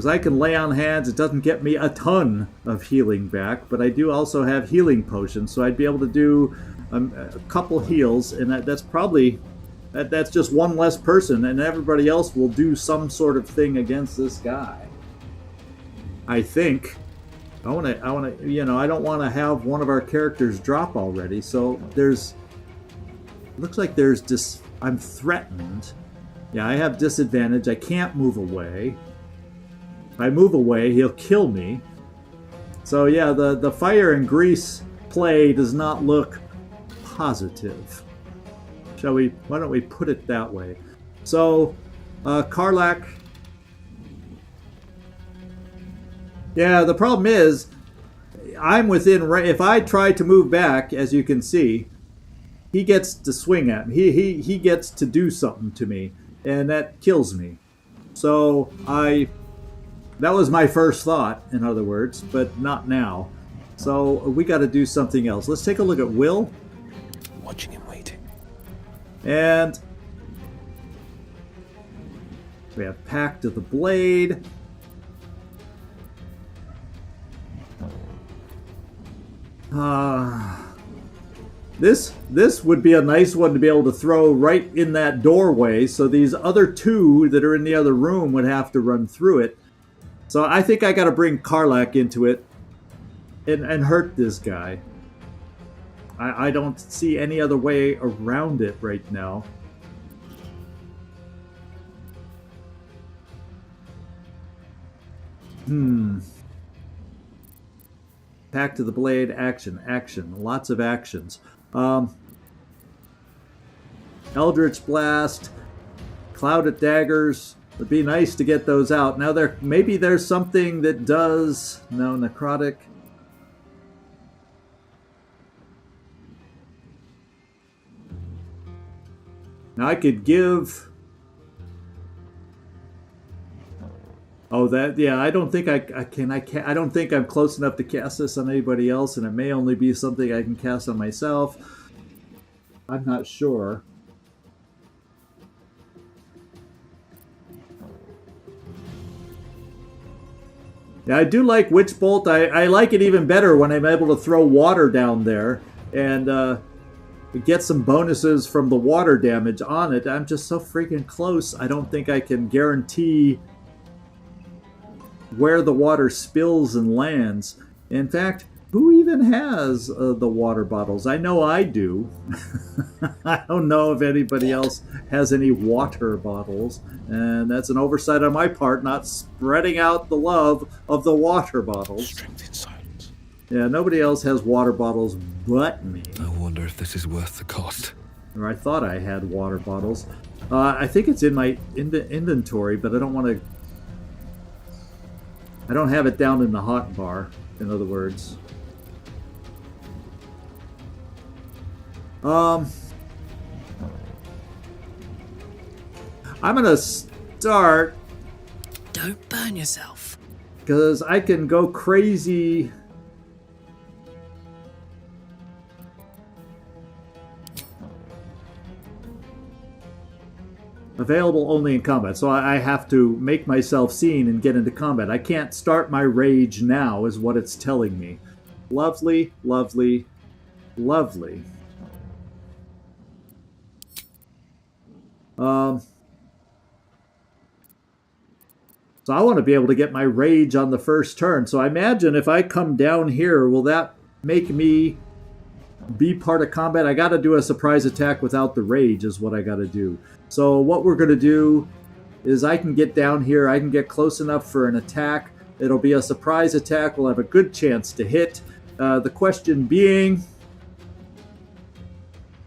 I can lay on hands. It doesn't get me a ton of healing back, but I do also have healing potions, so I'd be able to do a couple heals, and that's just one less person, and everybody else will do some sort of thing against this guy. I think. I want to, I don't want to have one of our characters drop already. So looks like I'm threatened. Yeah, I have disadvantage. I can't move away. If I move away, he'll kill me. So yeah, the fire and grease play does not look positive. Why don't we put it that way? So, Karlach. Yeah, the problem is, I'm within range. If I try to move back, as you can see, he gets to swing at me. He gets to do something to me, and that kills me. So that was my first thought, in other words, but not now. So we got to do something else. Let's take a look at Will. Watching him waiting. And we have Pact of the Blade. This would be a nice one to be able to throw right in that doorway, so these other 2 that are in the other room would have to run through it. So I think I got to bring Karlach into it and hurt this guy. I don't see any other way around it right now. Pact of the Blade, action. Lots of actions. Eldritch Blast, Clouded Daggers. It'd be nice to get those out. Now maybe there's something that does... No, Necrotic. Now I could give... Oh, that, yeah, I don't think I don't think I'm close enough to cast this on anybody else, and it may only be something I can cast on myself. I'm not sure. Yeah, I do like Witch Bolt. I like it even better when I'm able to throw water down there and get some bonuses from the water damage on it. I'm just so freaking close. I don't think I can guarantee where the water spills and lands. In fact, who even has the water bottles? I know I do. I don't know if anybody else has any water bottles. And that's an oversight on my part, not spreading out the love of the water bottles. Strength in silence. Yeah, nobody else has water bottles but me. I wonder if this is worth the cost. Or I thought I had water bottles. I think it's in my inventory, but I don't want to... I don't have it down in the hot bar, in other words. I'm gonna start. Don't burn yourself. Because I can go crazy. Available only in combat, so I have to make myself seen and get into combat. I can't start my rage now, is what it's telling me. Lovely, lovely, lovely. So I want to be able to get my rage on the first turn. So I imagine if I come down here, will that make me be part of combat? I got to do a surprise attack without the rage is what I got to do. So what we're going to do is I can get down here. I can get close enough for an attack. It'll be a surprise attack. We'll have a good chance to hit. The question being,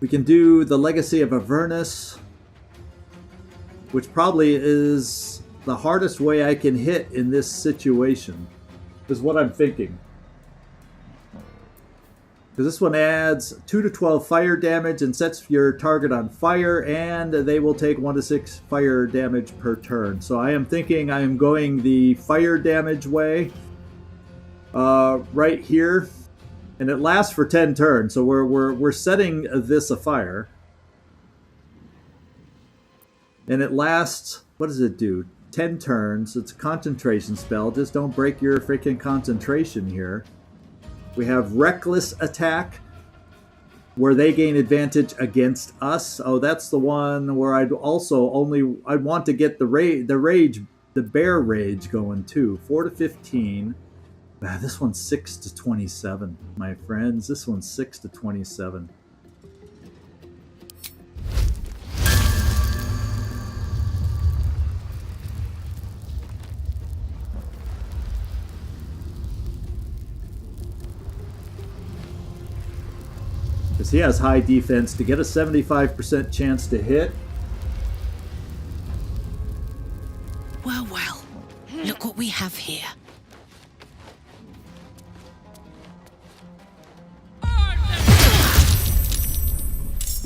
we can do the Legacy of Avernus, which probably is the hardest way I can hit in this situation, is what I'm thinking. Because this one adds 2 to 12 fire damage and sets your target on fire, and they will take 1 to 6 fire damage per turn. So I am thinking I am going the fire damage way right here, and it lasts for 10 turns. So we're setting this afire, and it lasts. What does it do? 10 turns. It's a concentration spell. Just don't break your freaking concentration here. We have Reckless Attack, where they gain advantage against us. Oh, that's the one where I'd want to get the bear rage going too. 4 to 15. Man, this one's 6 to 27, my friends. This one's 6 to 27. Because he has high defense to get a 75% chance to hit. Well, well. Look what we have here.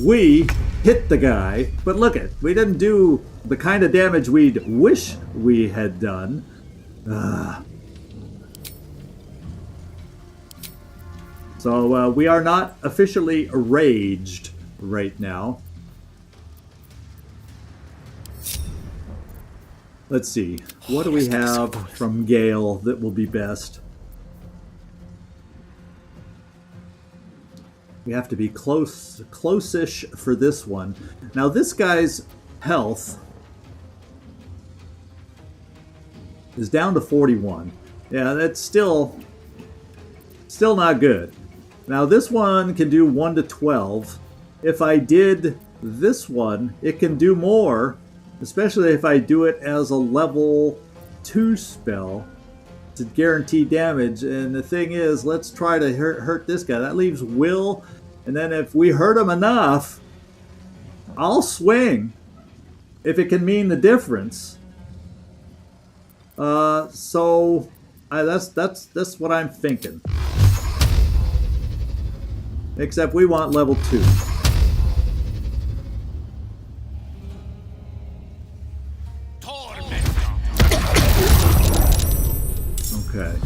We hit the guy, but look it, we didn't do the kind of damage we'd wish we had done. So we are not officially raged right now. Let's see. What do we have from Gale that will be best? We have to be close-ish for this one. Now this guy's health is down to 41. Yeah, that's still not good. Now this one can do 1 to 12. If I did this one, it can do more, especially if I do it as a level 2 spell to guarantee damage. And the thing is, let's try to hurt this guy. That leaves Will, and then if we hurt him enough, I'll swing if it can mean the difference. That's what I'm thinking. Except we want level 2. Okay.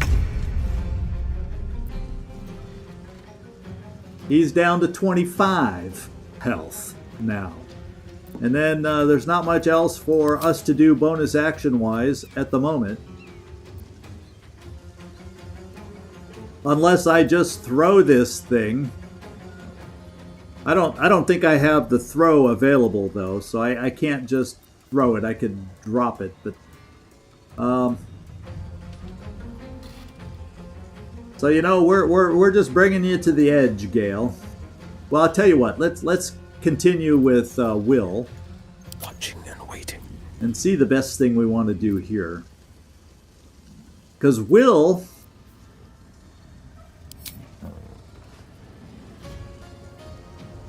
He's down to 25 health now. And then there's not much else for us to do bonus action-wise at the moment. unless I just throw this thing. I don't think I have the throw available though, so I can't just throw it. I could drop it, but so you know we're just bringing you to the edge, Gale. Well, I'll tell you what. Let's continue with Will. Watching and waiting. And see the best thing we want to do here. Because Will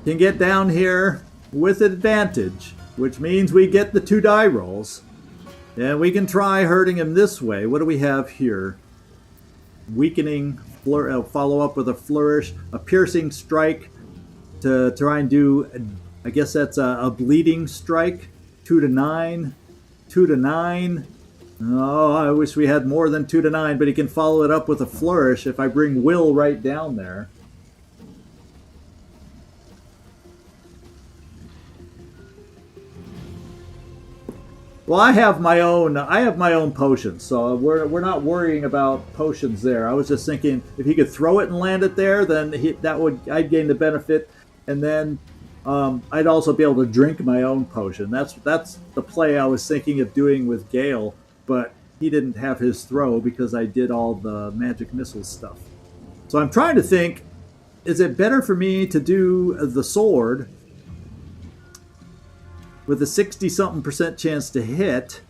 can get down here with advantage, which means we get the 2 die rolls. And we can try hurting him this way. What do we have here? Weakening, follow up with a flourish, a piercing strike to try and do, I guess that's a bleeding strike. 2 to 9, 2 to 9. Oh, I wish we had more than 2 to 9, but he can follow it up with a flourish if I bring Will right down there. Well, I have my own potions, so we're not worrying about potions there. I was just thinking if he could throw it and land it there, then I'd gain the benefit, and then I'd also be able to drink my own potion. That's the play I was thinking of doing with Gale, but he didn't have his throw because I did all the magic missile stuff. So I'm trying to think, is it better for me to do the sword with a 60-something% chance to hit,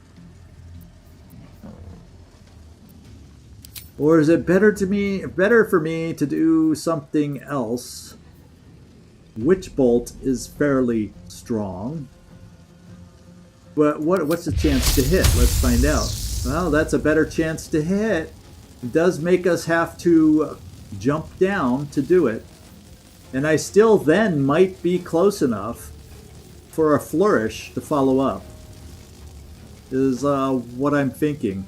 or is it better for me to do something else? Witch Bolt is fairly strong, but what's the chance to hit? Let's find out. Well, that's a better chance to hit. It does make us have to jump down to do it, and I still then might be close enough for a flourish to follow up, is what I'm thinking.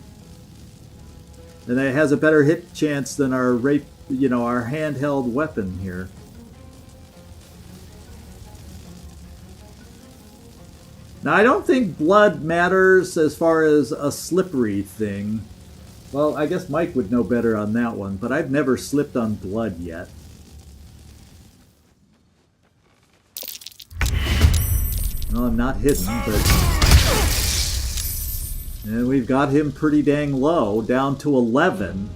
And it has a better hit chance than our handheld weapon here. Now, I don't think blood matters as far as a slippery thing. Well, I guess Mike would know better on that one, but I've never slipped on blood yet. Well, I'm not hidden, but... And we've got him pretty dang low, down to 11.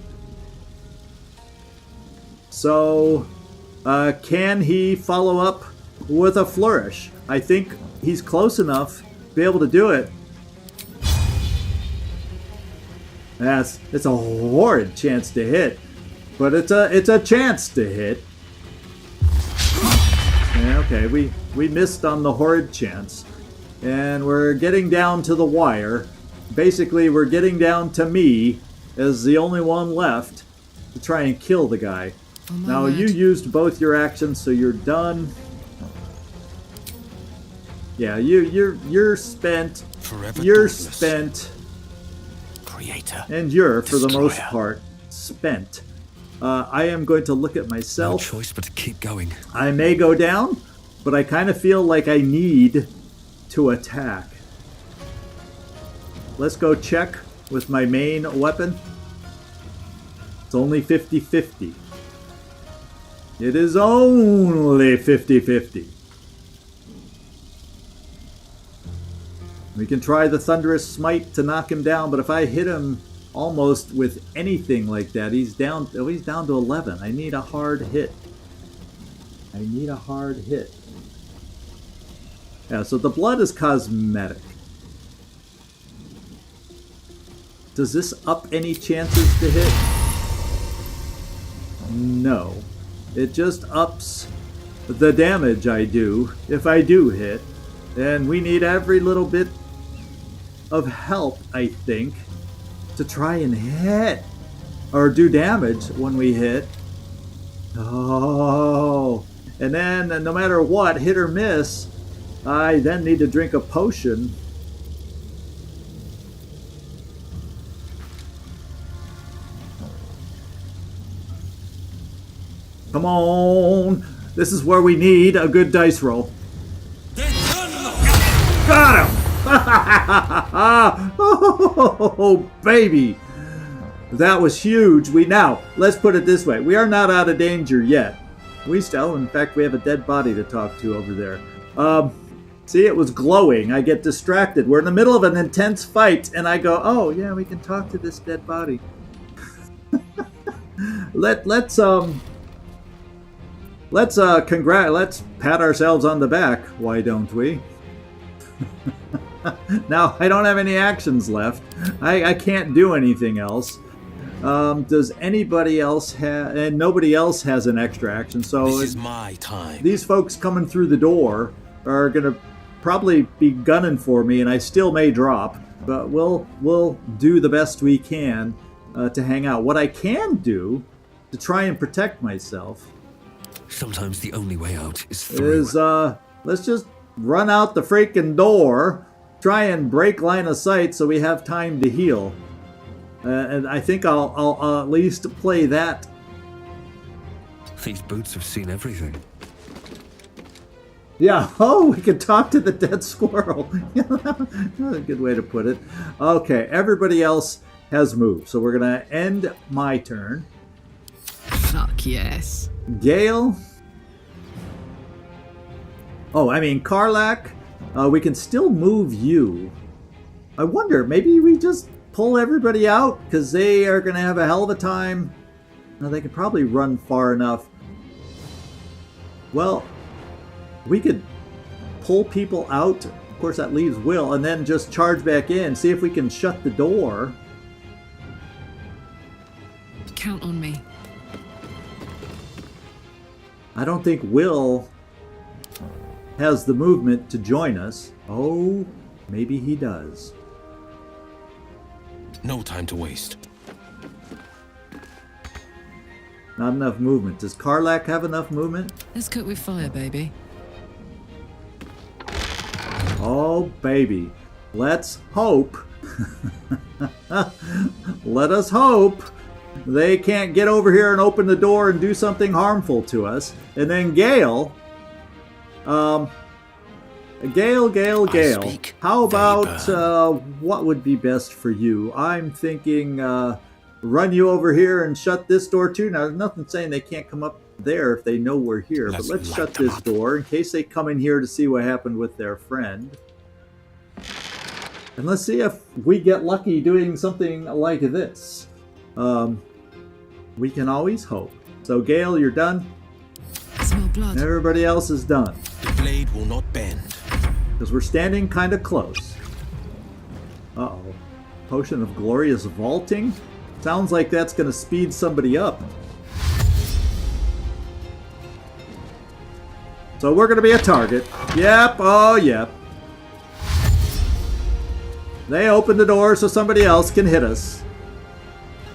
So, can he follow up with a flourish? I think he's close enough to be able to do it. It's a horrid chance to hit, but it's a chance to hit. Yeah, okay, we missed on the horrid chance, and we're getting down to the wire. Basically, we're getting down to me as the only one left to try and kill the guy. Oh, now, word. you used both your actions, so you're done. Yeah, you're spent. Forever you're dauntless. spent. Creator. And you're, for the most Destroyer. part, spent. I am going to look at No myself. choice but to keep going. I may go down, but I kind of feel like I need to attack. Let's go check with my main weapon. It's only 50-50. It is only 50-50. We can try the Thunderous Smite to knock him down, but if I hit him almost with anything like that, he's down to 11. I need a hard hit. Yeah, so the blood is cosmetic. Does this up any chances to hit? No. It just ups the damage I do if I do hit. And we need every little bit of help, I think, to try and hit or do damage when we hit. Oh. And then no matter what, hit or miss, I then need to drink a potion. Come on. This is where we need a good dice roll. Got him! Oh, baby. That was huge. Let's put it this way. We are not out of danger yet. We still, in fact, we have a dead body to talk to over there. See, it was glowing. I get distracted. We're in the middle of an intense fight, and I go, oh, yeah, we can talk to this dead body. Let's pat ourselves on the back. Why don't we? Now, I don't have any actions left. I can't do anything else. Does anybody else have... And nobody else has an extra action, so... This is my time. These folks coming through the door are going to probably be gunning for me, and I still may drop. But we'll do the best we can to hang out. What I can do to try and protect myself... Sometimes the only way out is through. Let's just run out the freaking door, try and break line of sight so we have time to heal. And I think I'll at least play that. These boots have seen everything. Yeah, oh, we can talk to the dead squirrel. That's a good way to put it. Okay, everybody else has moved, so we're going to end my turn. Fuck yes. Gale. Karlach. We can still move you. I wonder, maybe we just pull everybody out because they are going to have a hell of a time. Now, they could probably run far enough. Well, we could pull people out. Of course, that leaves Will, and then just charge back in. See if we can shut the door. Count on me. I don't think Will has the movement to join us. Oh, maybe he does. No time to waste. Not enough movement. Does Karlach have enough movement? Let's cook with fire, baby. Oh, baby. Let's hope. Let us hope they can't get over here and open the door and do something harmful to us. And then Gale. Gale. How about what would be best for you? I'm thinking run you over here and shut this door too. Now, there's nothing saying they can't come up there if they know we're here. But let's shut this door in case they come in here to see what happened with their friend. And let's see if we get lucky doing something like this. We can always hope. So, Gale, you're done. I smell blood. Everybody else is done. The blade will not bend. Because we're standing kind of close. Uh-oh. Potion of Glorious Vaulting? Sounds like that's going to speed somebody up. So we're going to be a target. Yep, oh yep. They opened the door so somebody else can hit us.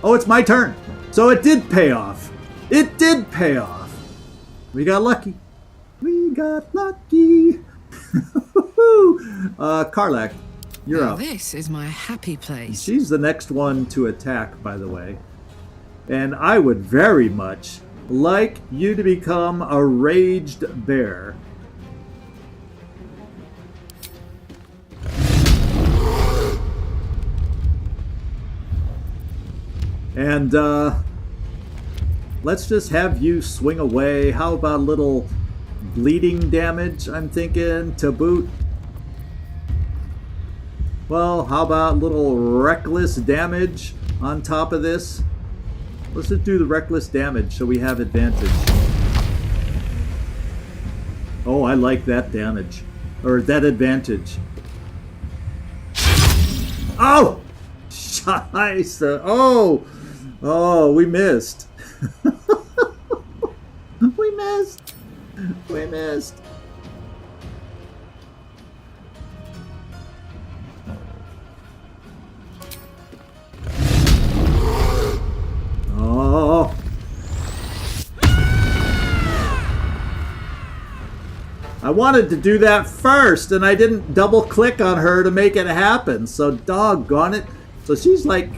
Oh, it's my turn. So it did pay off. It did pay off. We got lucky. We got lucky. Karlach, you're up. This is my happy place. She's the next one to attack, by the way. And I would very much like you to become a raged bear. And let's just have you swing away. How about a little bleeding damage, I'm thinking, to boot? Well, how about a little reckless damage on top of this? Let's just do the reckless damage so we have advantage. Oh, I like that damage. Or that advantage. Oh! Scheiße! Oh! Oh, we missed. We missed. We missed. Oh. I wanted to do that first, and I didn't double click on her to make it happen, so doggone it. So she's like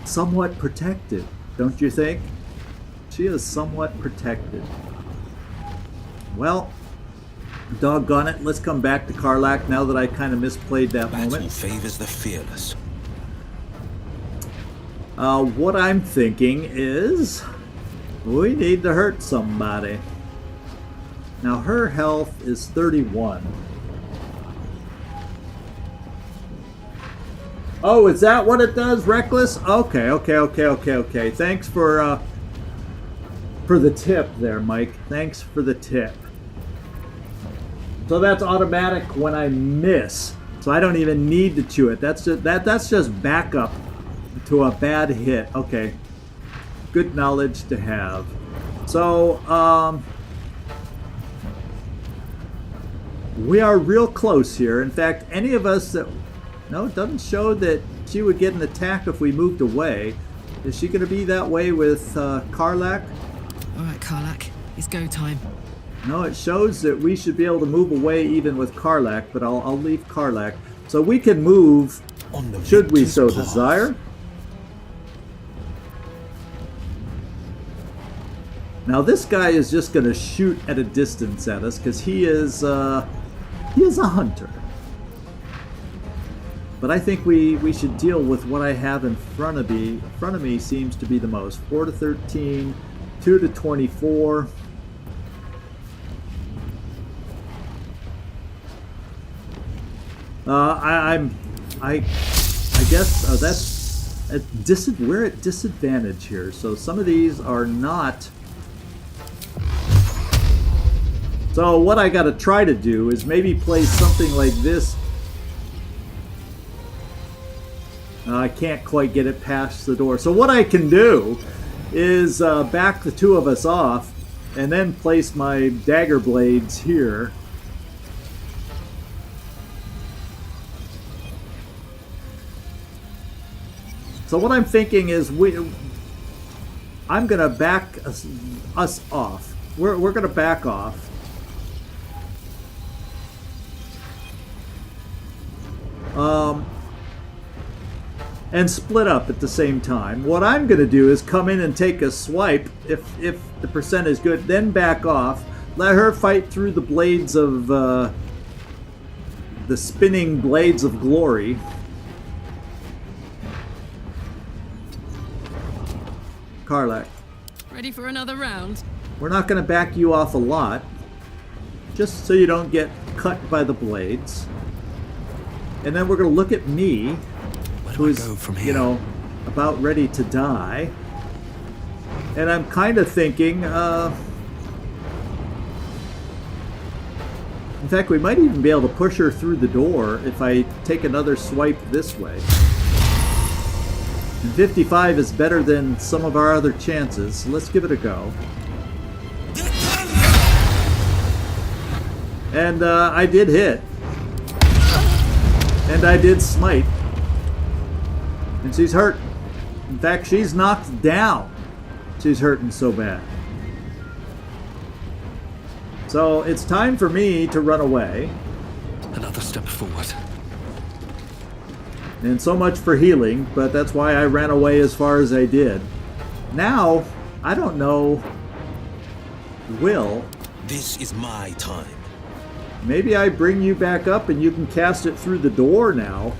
somewhat protected, don't you think? She is somewhat protected. Well, doggone it. Let's come back to Karlach now that I kind of misplayed that moment. Battle favors the fearless. What I'm thinking is we need to hurt somebody. Now her health is 31. Oh, is that what it does, Reckless? Okay. Thanks for the tip there, Mike. Thanks for the tip. So that's automatic when I miss. So I don't even need to chew it. That's just backup to a bad hit. Okay. Good knowledge to have. So, we are real close here. In fact, any of us that... No, it doesn't show that she would get an attack if we moved away. Is she going to be that way with Karlach? All right, Karlach. It's go time. No, it shows that we should be able to move away even with Karlach, but I'll leave Karlach. So we can move, should we so desire. Now this guy is just going to shoot at a distance at us because he is a hunter. But I think we should deal with what I have in front of me. In front of me seems to be the most. 4 to 13, 2 to 24. I guess that's we're at disadvantage here. So some of these are not. So what I got to try to do is maybe place something like this. I can't quite get it past the door. So what I can do is back the two of us off and then place my dagger blades here. So what I'm thinking is I'm going to back us off. We're going to back off. And split up at the same time. What I'm going to do is come in and take a swipe if the percent is good, then back off. Let her fight through the blades of the spinning blades of glory. Karlach. Ready for another round? We're not going to back you off a lot, just so you don't get cut by the blades. And then we're going to look at me, who's, you know, about ready to die. And I'm kind of thinking, in fact, we might even be able to push her through the door if I take another swipe this way. And 55 is better than some of our other chances, so let's give it a go. And I did hit. And I did smite. And she's hurt. In fact, she's knocked down. She's hurting so bad. So it's time for me to run away. Another step forward. And so much for healing, but that's why I ran away as far as I did. Now, I don't know. Will. This is my time. Maybe I bring you back up and you can cast it through the door now.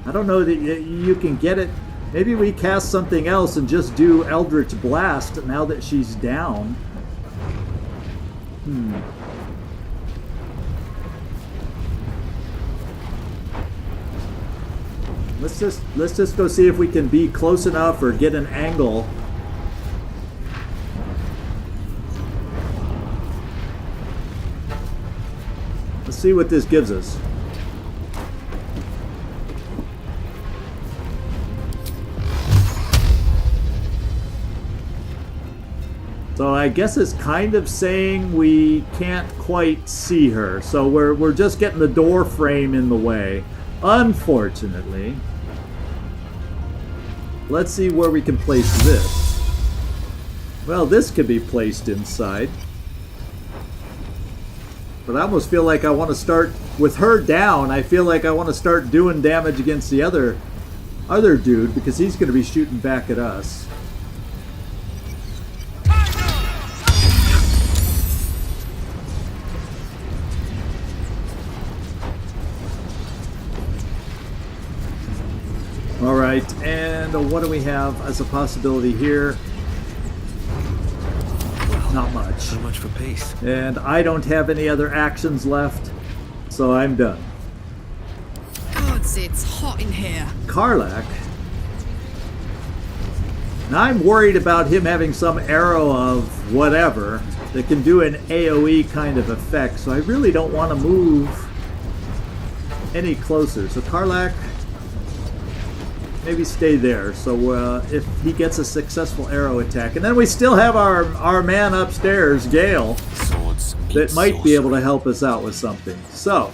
I don't know that you can get it. Maybe we cast something else and just do Eldritch Blast now that she's down. Let's just go see if we can be close enough or get an angle. Let's see what this gives us. So I guess it's kind of saying we can't quite see her. So we're just getting the door frame in the way. Unfortunately. Let's see where we can place this. Well, this could be placed inside. But I almost feel like I want to start with her down. I feel like I want to start doing damage against the other dude because he's going to be shooting back at us. All right, and what do we have as a possibility here? Not much. So much for peace. And I don't have any other actions left, so I'm done. Gods, it's hot in here. Karlach. Now I'm worried about him having some arrow of whatever that can do an AoE kind of effect, so I really don't want to move any closer. So Karlach, maybe stay there. So if he gets a successful arrow attack, and then we still have our man upstairs, Gale, that might be able to help us out with something. So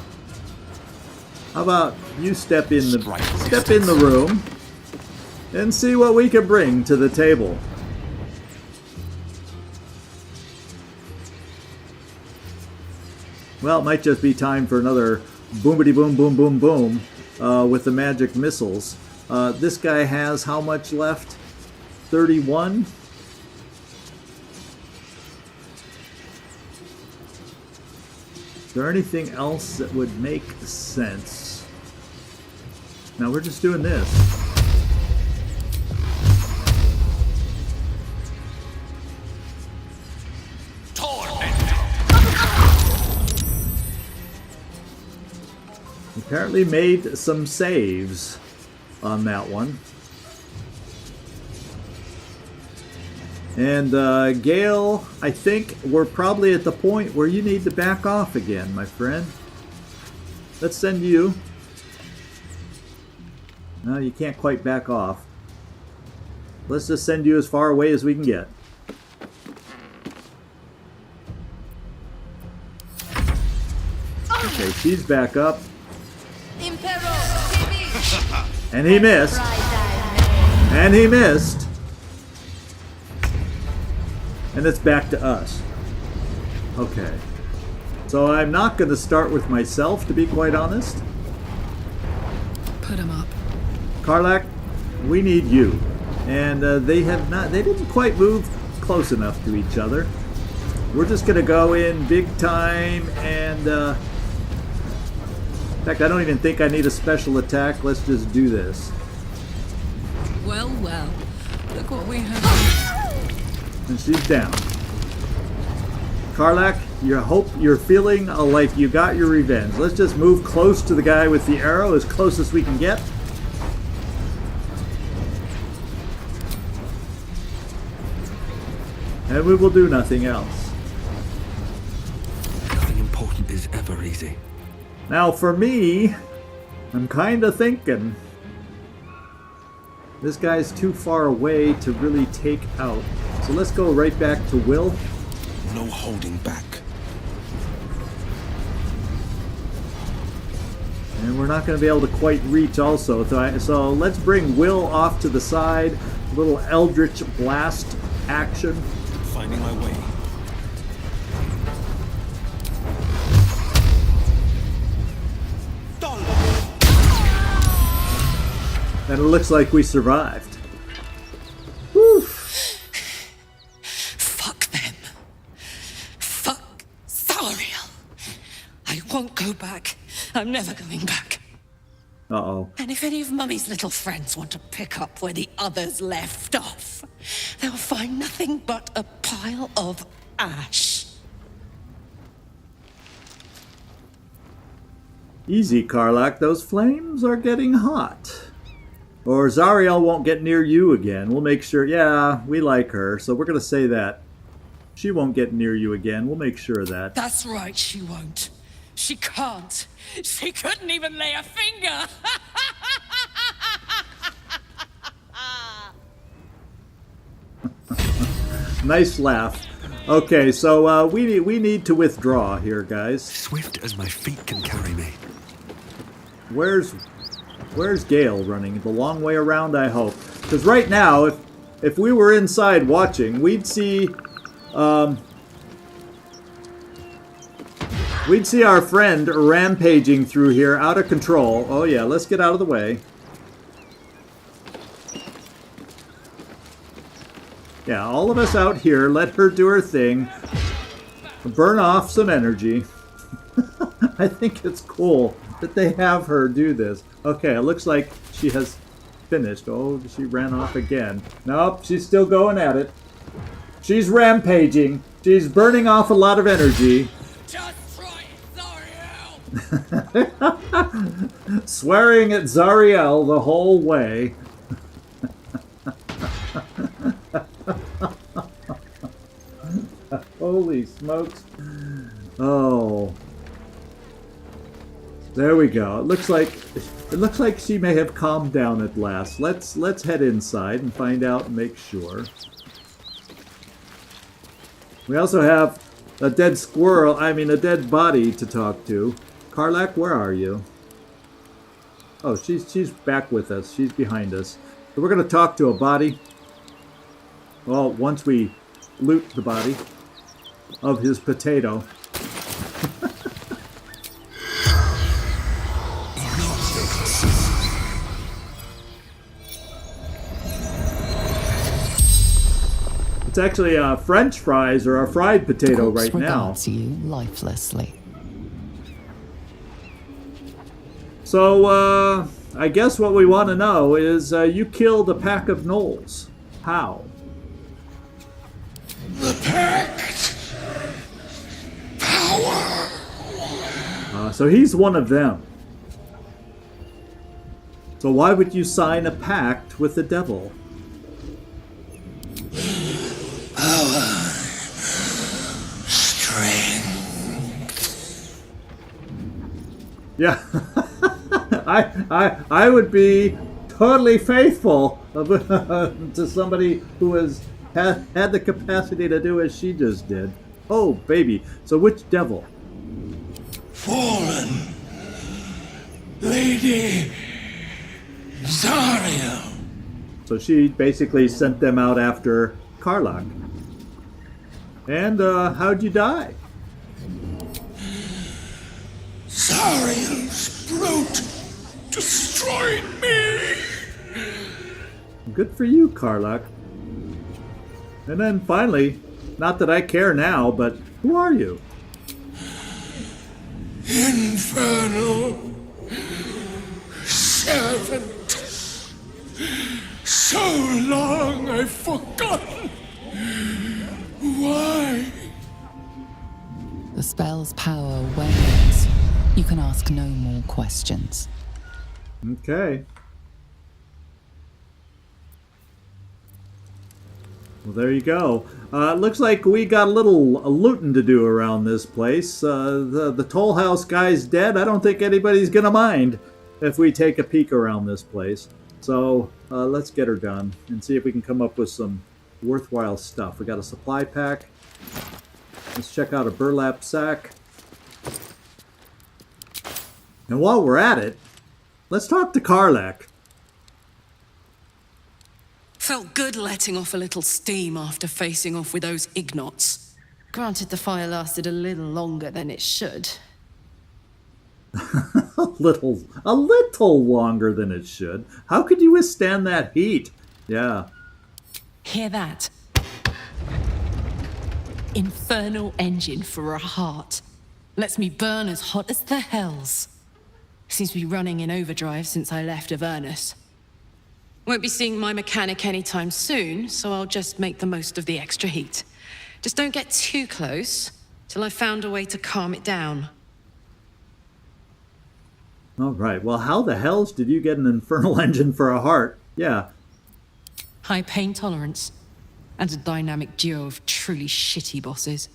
how about you step in the room and see what we can bring to the table. Well, it might just be time for another boomity boom boom boom boom with the magic missiles. This guy has how much left? 31? Is there anything else that would make sense? Now we're just doing this. Apparently made some saves on that one. And Gale, I think we're probably at the point where you need to back off again, my friend. Let's send you. No, you can't quite back off. Let's just send you as far away as we can get. Okay, she's back up. And he missed. And he missed. And it's back to us. Okay. So I'm not going to start with myself, to be quite honest. Put him up. Karlach, we need you. And they didn't quite move close enough to each other. We're just going to go in big time and... in fact, I don't even think I need a special attack. Let's just do this. Well, well. Look what we have. And she's down. Karlach, you're feeling like you got your revenge. Let's just move close to the guy with the arrow, as close as we can get. And we will do nothing else. Nothing important is ever easy. Now for me, I'm kind of thinking this guy's too far away to really take out. So let's go right back to Will. No holding back. And we're not going to be able to quite reach also. So let's bring Will off to the side. A little Eldritch Blast action. Finding my way. And it looks like we survived. Whew. Fuck them. Fuck Zariel. I won't go back. I'm never going back. Uh-oh. And if any of Mummy's little friends want to pick up where the others left off, they'll find nothing but a pile of ash. Easy, Karlach. Those flames are getting hot. Or Zariel won't get near you again. We'll make sure. Yeah, we like her, so we're going to say that. She won't get near you again. We'll make sure of that. That's right, she won't. She can't. She couldn't even lay a finger. Nice laugh. Okay, so we need to withdraw here, guys. Swift as my feet can carry me. Where's Gale running? The long way around, I hope. Because right now, if we were inside watching, we'd see our friend rampaging through here, out of control. Oh yeah, let's get out of the way. Yeah, all of us out here, let her do her thing. Burn off some energy. I think it's cool that they have her do this. Okay, it looks like she has finished. Oh, she ran off again. Nope, she's still going at it. She's rampaging. She's burning off a lot of energy. Just try it, Zariel! Swearing at Zariel the whole way. Holy smokes. Oh. There we go. It looks like she may have calmed down at last. Let's head inside and find out and make sure. We also have a dead squirrel, I mean a dead body to talk to. Karlach, where are you? Oh, she's back with us. She's behind us. So we're going to talk to a body. Well, once we loot the body of his potato. It's actually French fries or a fried potato right now. Regards you lifelessly. So, I guess what we want to know is you killed a pack of gnolls. How? The pact. Power. So he's one of them. So why would you sign a pact with the devil? Power. Strength. Yeah. I would be totally faithful to somebody who had the capacity to do as she just did. Oh, baby. So which devil? Fallen. Lady Zariel. So she basically sent them out after Karlach. And how'd you die? Zariel's brute destroyed me. Good for you, Karlach. And then finally, not that I care now, but who are you? Infernal servant. So long I've forgotten. Why? The spell's power wanes. You can ask no more questions. Okay. Well, there you go. Looks like we got a little looting to do around this place. The toll house guy's dead. I don't think anybody's going to mind if we take a peek around this place. So let's get her done and see if we can come up with some worthwhile stuff. We got a supply pack. Let's check out a burlap sack. And while we're at it, let's talk to Karlach. Felt good letting off a little steam after facing off with those ignots. Granted, the fire lasted a little longer than it should. a little longer than it should. How could you withstand that heat? Yeah. Hear that? Infernal engine for a heart. Lets me burn as hot as the hells. Seems to be running in overdrive since I left Avernus. Won't be seeing my mechanic anytime soon, so I'll just make the most of the extra heat. Just don't get too close till I've found a way to calm it down. All right. Well, how the hells did you get an infernal engine for a heart? Yeah. High pain tolerance, and a dynamic duo of truly shitty bosses.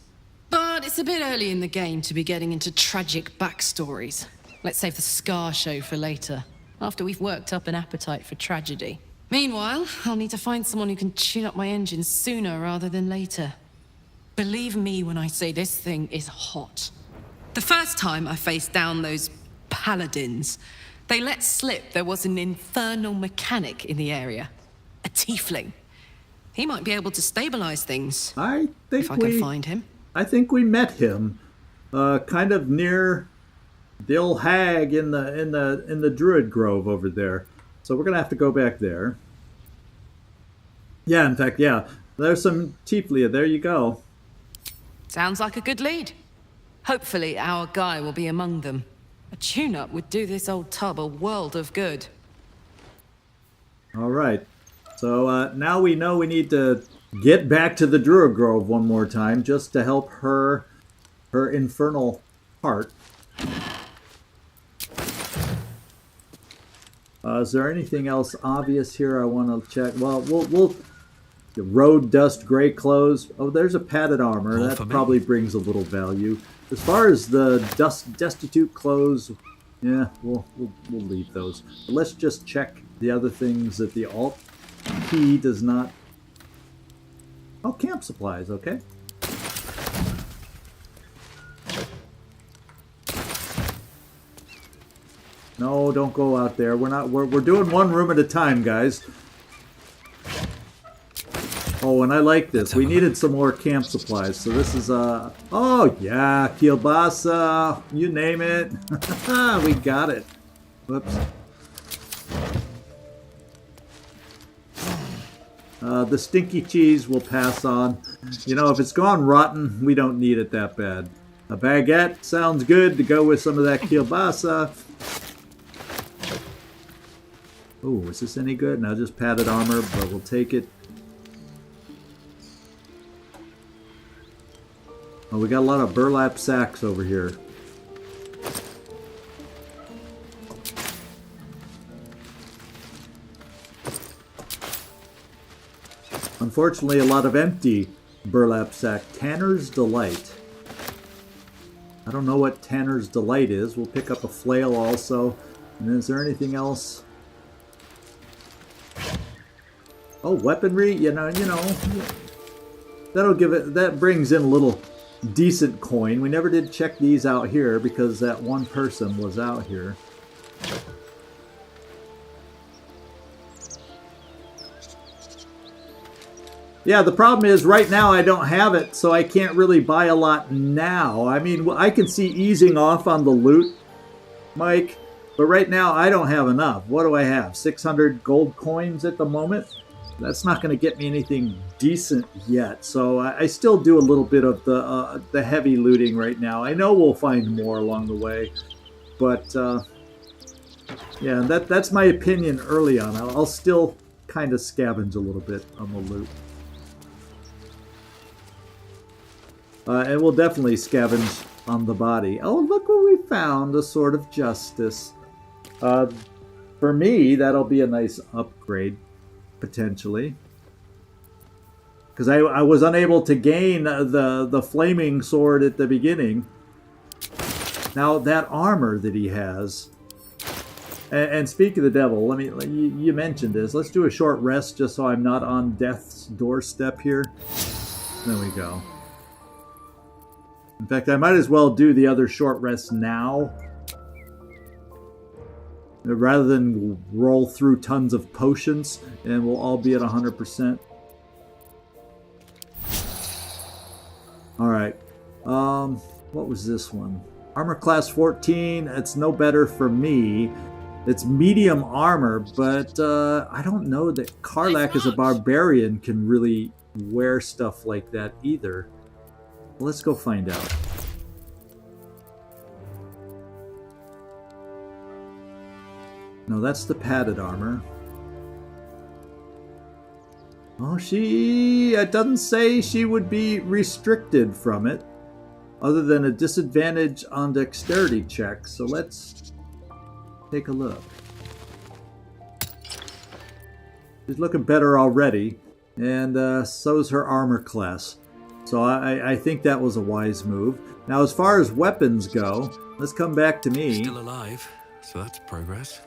But it's a bit early in the game to be getting into tragic backstories. Let's save the Scar show for later, after we've worked up an appetite for tragedy. Meanwhile, I'll need to find someone who can tune up my engine sooner rather than later. Believe me when I say this thing is hot. The first time I faced down those paladins, they let slip there was an infernal mechanic in the area. A tiefling. He might be able to stabilize things. I think if I can find him. I think we met him, kind of near the old hag in the Druid Grove over there. So we're gonna have to go back there. Yeah, in fact, yeah. There's some tiefling. There you go. Sounds like a good lead. Hopefully our guy will be among them. A tune-up would do this old tub a world of good. All right. So now we know we need to get back to the Druid Grove one more time just to help her infernal heart. Is there anything else obvious here I want to check? Well, we'll the road dust gray clothes. Oh, there's a padded armor. All That for me. probably brings a little value. As far as the destitute clothes, yeah, we'll leave those. But let's just check the other things that the Alt key does not. Oh, camp supplies. Okay. No, don't go out there. We're doing one room at a time, guys. Oh, and I like this. We needed some more camp supplies. So this is oh yeah, kielbasa, you name it. We got it. Whoops. The stinky cheese we'll pass on. You know, if it's gone rotten, we don't need it that bad. A baguette sounds good to go with some of that kielbasa. Oh, is this any good? No, just padded armor, but we'll take it. Oh, we got a lot of burlap sacks over here. Unfortunately, a lot of empty burlap sack. Tanner's Delight. I don't know what Tanner's Delight is. We'll pick up a flail also. And is there anything else? Oh, weaponry. You know. That'll give it. That brings in a little decent coin. We never did check these out here because that one person was out here. Yeah, the problem is right now I don't have it, so I can't really buy a lot now. I mean, I can see easing off on the loot, Mike, but right now I don't have enough. What do I have? 600 gold coins at the moment? That's not going to get me anything decent yet, so I still do a little bit of the heavy looting right now. I know we'll find more along the way, but yeah, that's my opinion early on. I'll still kind of scavenge a little bit on the loot. And we'll definitely scavenge on the body. Oh, look what we found, a Sword of Justice. For me, that'll be a nice upgrade, potentially. Because I was unable to gain the flaming sword at the beginning. Now, that armor that he has... And speak of the devil, you mentioned this. Let's do a short rest just so I'm not on death's doorstep here. There we go. In fact, I might as well do the other short rest now. Rather than roll through tons of potions, and we'll all be at 100%. Alright. What was this one? Armor class 14. It's no better for me. It's medium armor, but I don't know that Karlach as a barbarian can really wear stuff like that either. Let's go find out. No, that's the padded armor. Oh, it doesn't say she would be restricted from it, other than a disadvantage on dexterity checks. So let's take a look. She's looking better already, and so's her armor class. So I think that was a wise move. Now, as far as weapons go, let's come back to me. Still alive, so that's progress.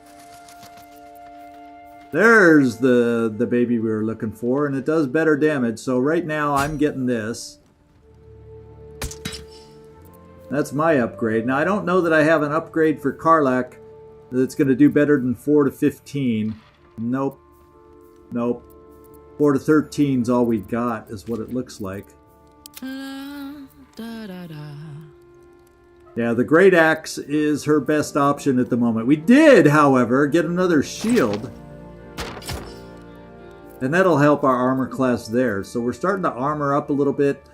There's the baby we were looking for, and it does better damage. So right now, I'm getting this. That's my upgrade. Now, I don't know that I have an upgrade for Karlach that's going to do better than 4 to 15. Nope. 4 to 13 is all we got, is what it looks like. Yeah, the Great Axe is her best option at the moment. We did, however, get another shield. And that'll help our armor class there. So we're starting to armor up a little bit.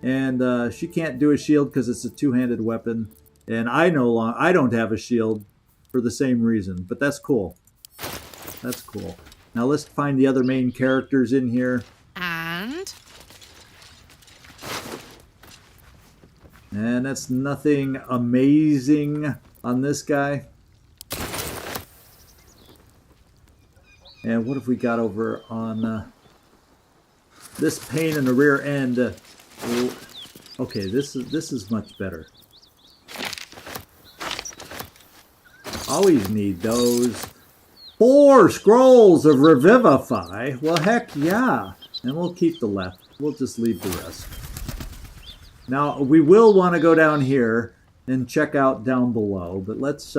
And she can't do a shield because it's a two-handed weapon. And I don't have a shield for the same reason. But that's cool. That's cool. Now let's find the other main characters in here. And? And that's nothing amazing on this guy. And what have we got over on this pain in the rear end? Okay, this is much better. Always need those. 4 scrolls of Revivify. Well, heck yeah. And we'll keep the left. We'll just leave the rest. Now, we will want to go down here and check out down below. But let's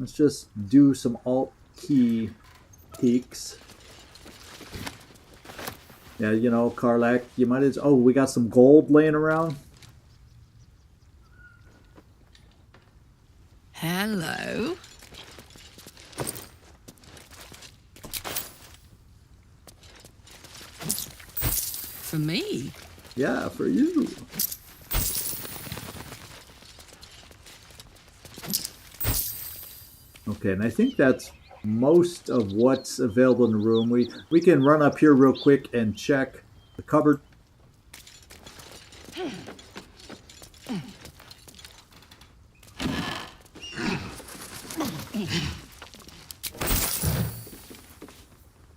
just do some Alt-key peeks. Yeah, you know, Karlach, you might as... Oh, we got some gold laying around. Hello. For me? Yeah, for you. Okay, and I think that's most of what's available in the room. We can run up here real quick and check the cupboard.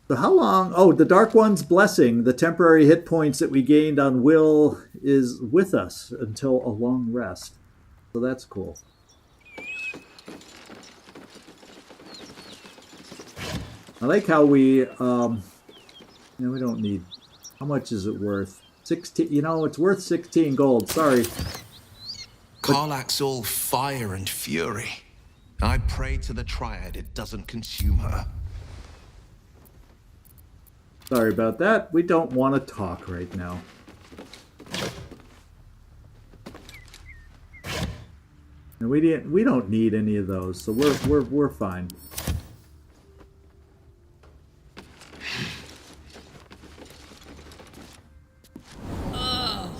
So how long... Oh, the Dark One's Blessing, the temporary hit points that we gained on Will, is with us until a long rest. So that's cool. I like how we... we don't need... How much is it worth? 16... You know, it's worth 16 gold. Sorry. Karlach's all fire and fury. I pray to the Triad it doesn't consume her. Sorry about that. We don't want to talk right now. And we don't need any of those, so we're fine. Ugh.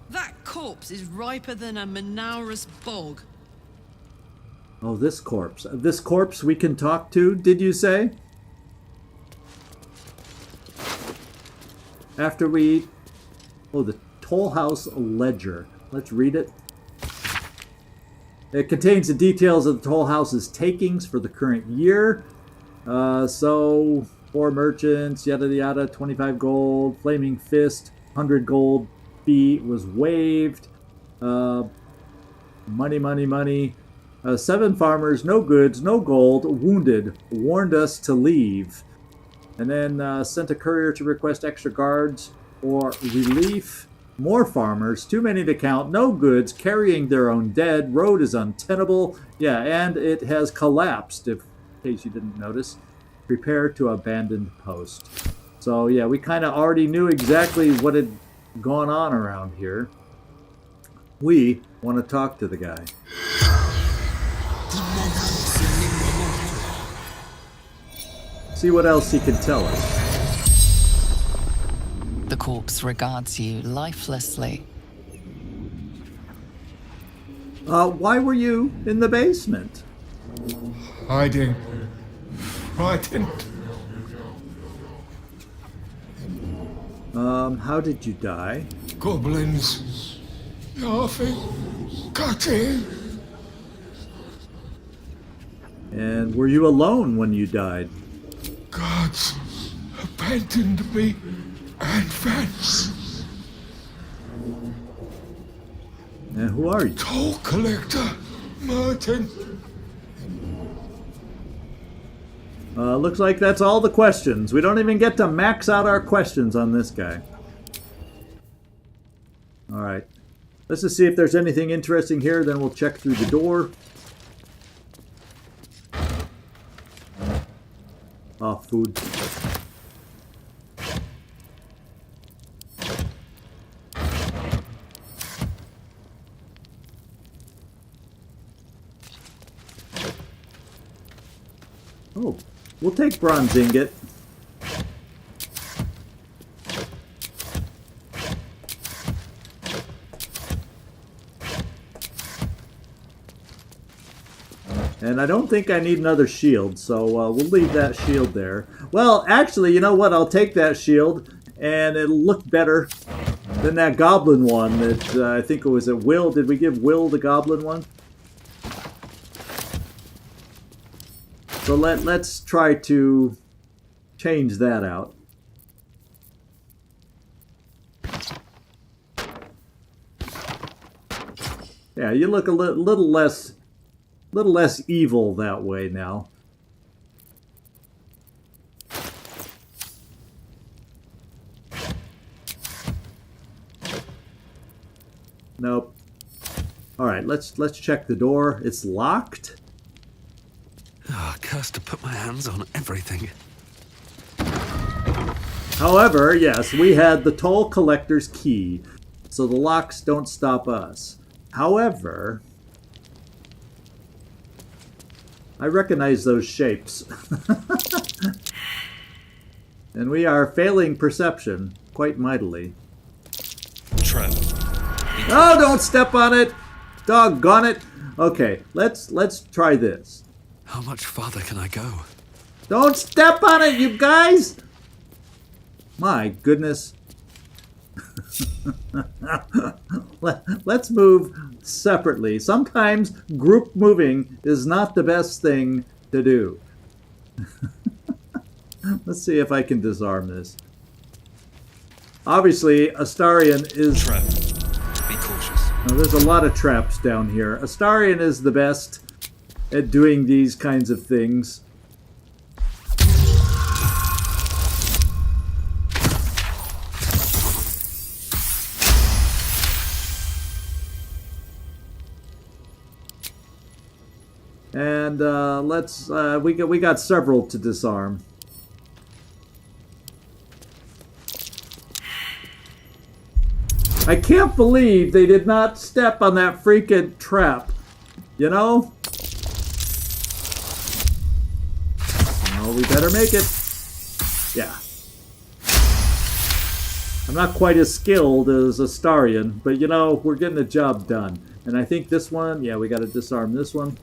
That corpse is riper than a Manaurus bog. Oh, this corpse. This corpse we can talk to, did you say? After we... Oh, the Toll House Ledger. Let's read it. It contains the details of the Toll House's takings for the current year. So, 4 merchants, yada yada, 25 gold. Flaming Fist, 100 gold fee was waived. Money. 7 farmers, no goods, no gold, wounded, warned us to leave. And then sent a courier to request extra guards or relief. More farmers, too many to count, no goods, carrying their own dead. Road is untenable. Yeah, and it has collapsed, in case you didn't notice. Prepare to abandon post. So yeah, we kind of already knew exactly what had gone on around here. We want to talk to the guy. See what else he can tell us. The corpse regards you lifelessly. Why were you in the basement? Hiding. Frightened. How did you die? Goblins. Laughing. Cutting. And were you alone when you died? Gods abandoned me and Vance. And who are you? Toll collector, Martin. Looks like that's all the questions. We don't even get to max out our questions on this guy. Alright. Let's just see if there's anything interesting here, then we'll check through the door. Oh, food. Oh, we'll take bronze ingot. And I don't think I need another shield, so we'll leave that shield there. Well, actually, you know what? I'll take that shield, and it'll look better than that goblin one that I think it was at Will. Did we give Will the goblin one? So let's try to change that out. Yeah, you look a little less evil that way now. Nope. All right, let's check the door. It's locked. Oh, cursed to put my hands on everything. However, yes, we had the toll collector's key, so the locks don't stop us. However, I recognize those shapes. And we are failing perception quite mightily. Trap. Oh, don't step on it! Doggone it! Okay, let's try this. How much farther can I go? Don't step on it, you guys! My goodness. Let's move separately. Sometimes group moving is not the best thing to do. Let's see if I can disarm this. Obviously, Astarion is... Trap. Be cautious. Now, there's a lot of traps down here. Astarion is the best at doing these kinds of things. And let's we got several to disarm. I can't believe they did not step on that freaking trap. You know? Oh, we better make it. Yeah. I'm not quite as skilled as Astarion, but you know, we're getting the job done. And I think this one, yeah, we got to disarm this one.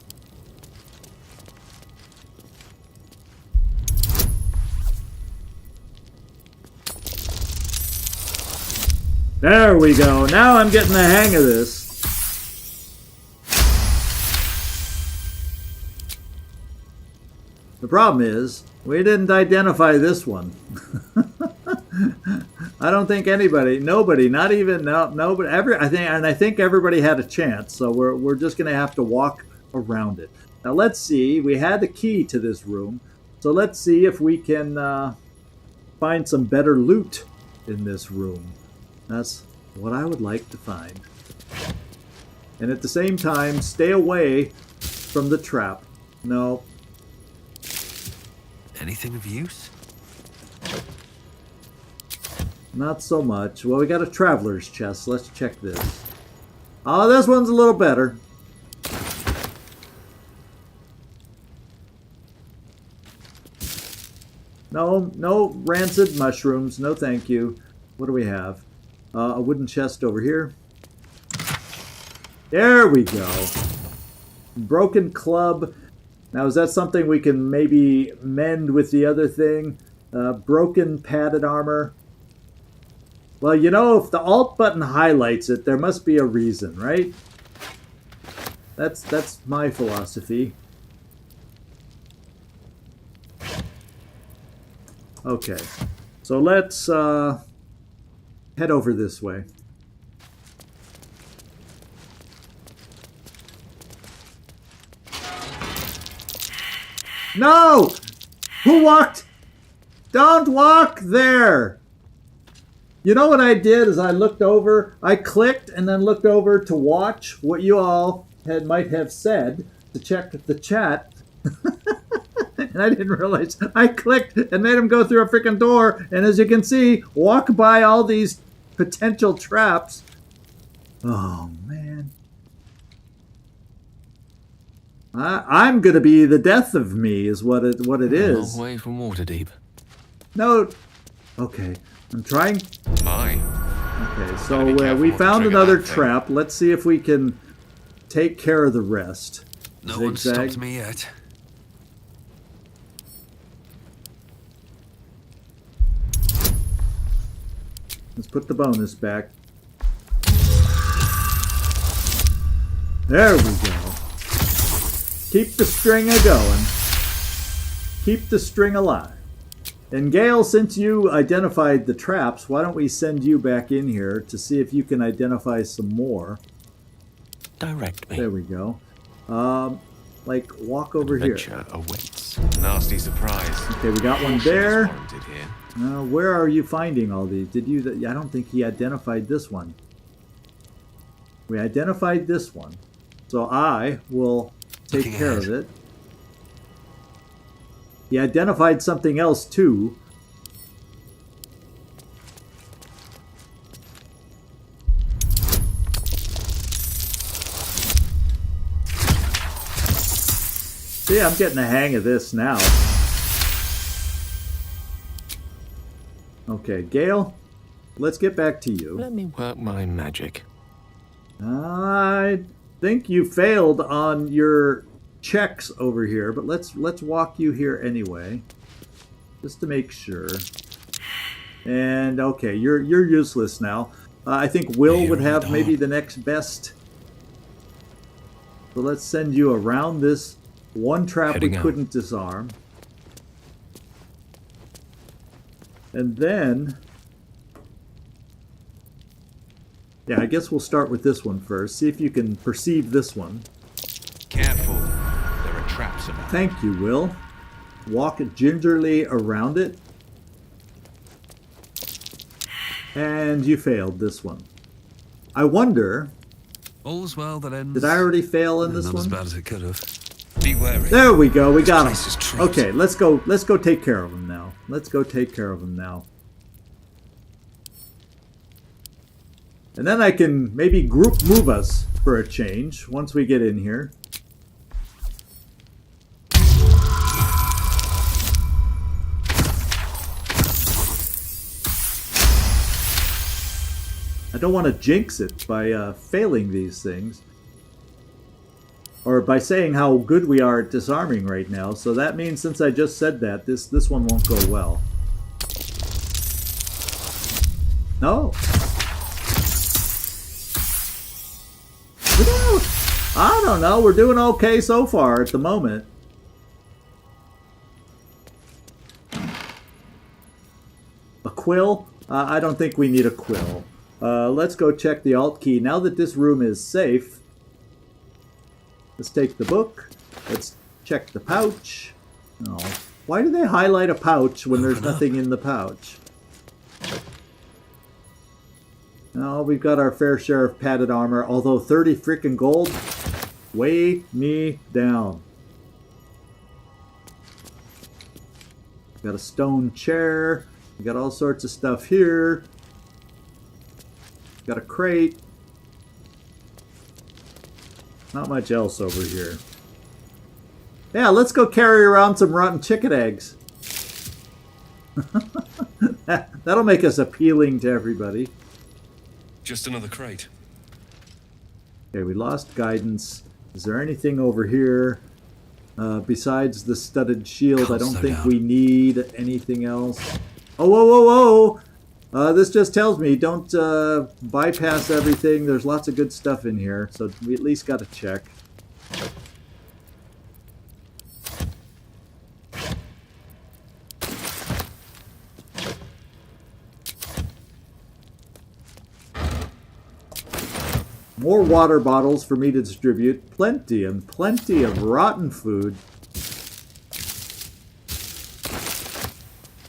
There we go. Now I'm getting the hang of this. The problem is, we didn't identify this one. I don't think nobody, not even nobody. I think everybody had a chance. So we're just gonna have to walk around it. Now let's see. We had the key to this room, so let's see if we can find some better loot in this room. That's what I would like to find. And at the same time, stay away from the trap. No. Anything of use? Not so much. Well, we got a traveler's chest. Let's check this. Oh, this one's a little better. No rancid mushrooms. No thank you. What do we have? A wooden chest over here. There we go. Broken club. Now, is that something we can maybe mend with the other thing? Broken padded armor. Well, you know, if the Alt button highlights it, there must be a reason, right? That's my philosophy. Okay. So let's head over this way. No! Who walked? Don't walk there! You know what I did is I looked over, I clicked and then looked over to watch what you all might have said to check the chat. And I didn't realize I clicked and made him go through a freaking door. And as you can see, walk by all these potential traps. Oh, man. I'm going to be the death of me is what it is. A long way from Waterdeep. No. Okay. I'm trying. My. Okay, so we found another trap. Let's see if we can take care of the rest. No one stopped me yet. Let's put the bonus back. There we go. Keep the string a-going. Keep the string alive. And Gale, since you identified the traps, why don't we send you back in here to see if you can identify some more. Direct me. There we go. Like, walk over Adventure here. awaits. Nasty surprise. Okay, we got one there. Warranted here. Where are you finding all these? Did you? I don't think he identified this one. We identified this one. So I will take care of it. He identified something else too. See, I'm getting the hang of this now. Okay, Gale, let's get back to you. Let me work my magic. I think you failed on your checks over here, but let's walk you here anyway, just to make sure. And okay, you're useless now. I think Will would have maybe the next best. So let's send you around this one trap we couldn't disarm. And then, yeah, I guess we'll start with this one first. See if you can perceive this one. Careful, there are traps about. Thank you, Will. Walk gingerly around it. And you failed this one. I wonder. All's well that ends. Did I already fail in this not one? as bad as it could have. Be wary. There we go. We got him. Okay, let's go. Let's go take care of him now. Let's go take care of him now. And then I can maybe group move us for a change once we get in here. I don't want to jinx it by failing these things. Or by saying how good we are at disarming right now. So that means since I just said that, this one won't go well. No. I don't know. We're doing okay so far at the moment. A quill? I don't think we need a quill. Let's go check the alt key. Now that this room is safe, let's take the book. Let's check the pouch. Oh, why do they highlight a pouch when there's nothing in the pouch? No, we've got our fair share of padded armor, although 30 freaking gold, weigh me down. Got a stone chair. We got all sorts of stuff here. Got a crate. Not much else over here. Yeah, let's go carry around some rotten chicken eggs. That'll make us appealing to everybody. Just another crate. Okay, we lost guidance. Is there anything over here besides the studded shield? I don't think we need anything else. Oh, whoa, whoa, whoa! This just tells me don't bypass everything. There's lots of good stuff in here, so we at least got to check. More water bottles for me to distribute. Plenty and plenty of rotten food.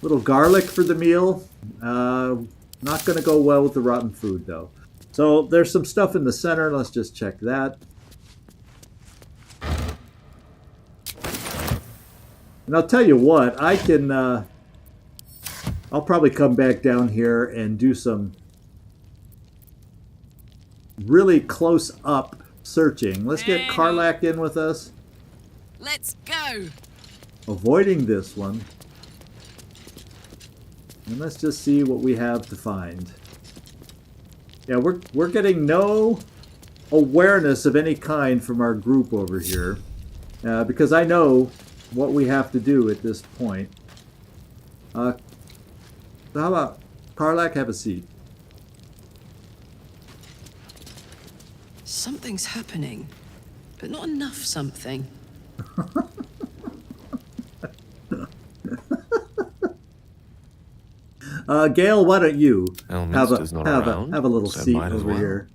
Little garlic for the meal. Not going to go well with the rotten food, though. So there's some stuff in the center. Let's just check that. And I'll tell you what. I can... I'll probably come back down here and do some really close-up searching. Let's get Karlach in with us. Let's go. Avoiding this one. And let's just see what we have to find. Yeah, we're getting no awareness of any kind from our group over here. because I know what we have to do at this point. So how about Karlach, have a seat? Something's happening, but not enough something. Gale, why don't you Elminster's not around, have a little so seat might as over well. here?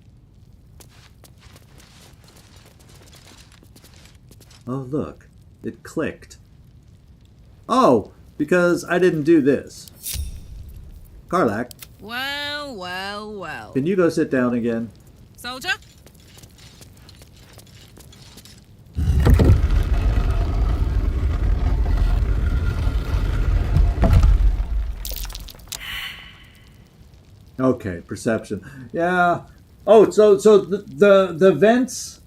Oh, look. It clicked. Oh, because I didn't do this. Karlach, Well, well, well. can you go sit down again? Soldier? Okay, perception. Yeah. Oh, so the vents.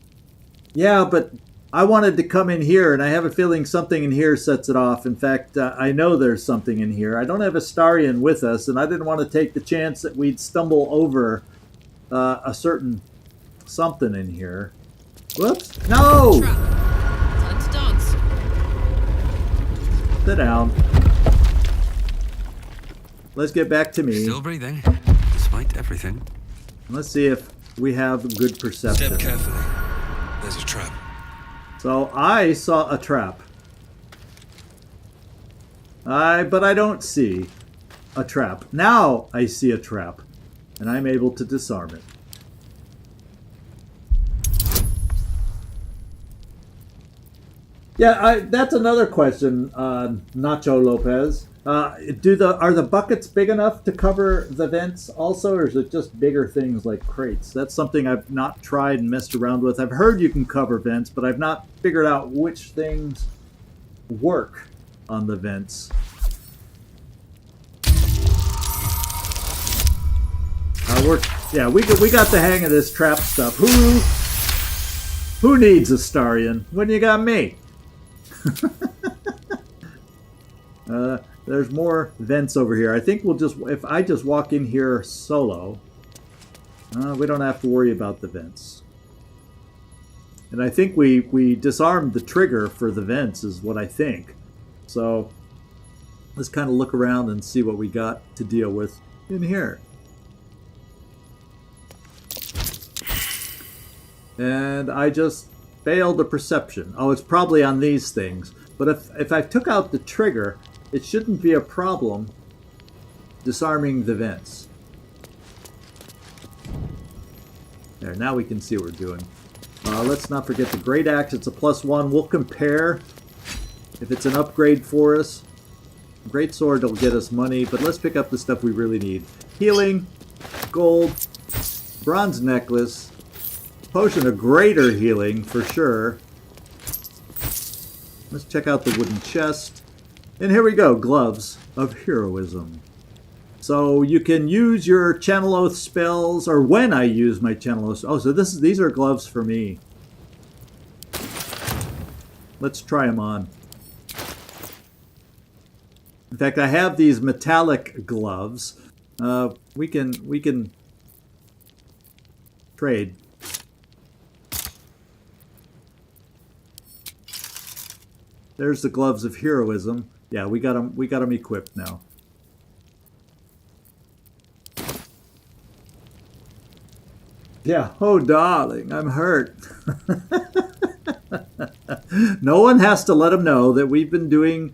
Yeah, but I wanted to come in here, and I have a feeling something in here sets it off. In fact, I know there's something in here. I don't have Astarion with us, and I didn't want to take the chance that we'd stumble over a certain something in here. Whoops! No! Time to dance. Sit down. Let's get back to me. Still breathing, despite everything. Let's see if we have good perception. Step carefully. There's a trap. So I saw a trap. But I don't see a trap. Now I see a trap, and I'm able to disarm it. Yeah, that's another question, Nacho Lopez. Are the buckets big enough to cover the vents also, or is it just bigger things like crates? That's something I've not tried and messed around with. I've heard you can cover vents, but I've not figured out which things work on the vents. We got the hang of this trap stuff. Who needs Astarion when you got me? There's more vents over here. I think if I just walk in here solo, we don't have to worry about the vents. And I think we disarmed the trigger for the vents is what I think. So let's kind of look around and see what we got to deal with in here. And I just failed a perception. Oh, it's probably on these things. But if I took out the trigger, it shouldn't be a problem disarming the vents. There, now we can see what we're doing. Let's not forget the Great Axe. It's a +1. We'll compare if it's an upgrade for us. Great Sword will get us money, but let's pick up the stuff we really need. Healing, gold, bronze necklace, potion of greater healing for sure. Let's check out the wooden chest. And here we go, gloves of heroism. So you can use your Channel Oath spells, or when I use my Channel Oath. Oh, so these are gloves for me. Let's try them on. In fact, I have these metallic gloves. We can trade. There's the gloves of heroism. Yeah, we got them equipped now. Yeah, oh darling, I'm hurt. No one has to let him know that we've been doing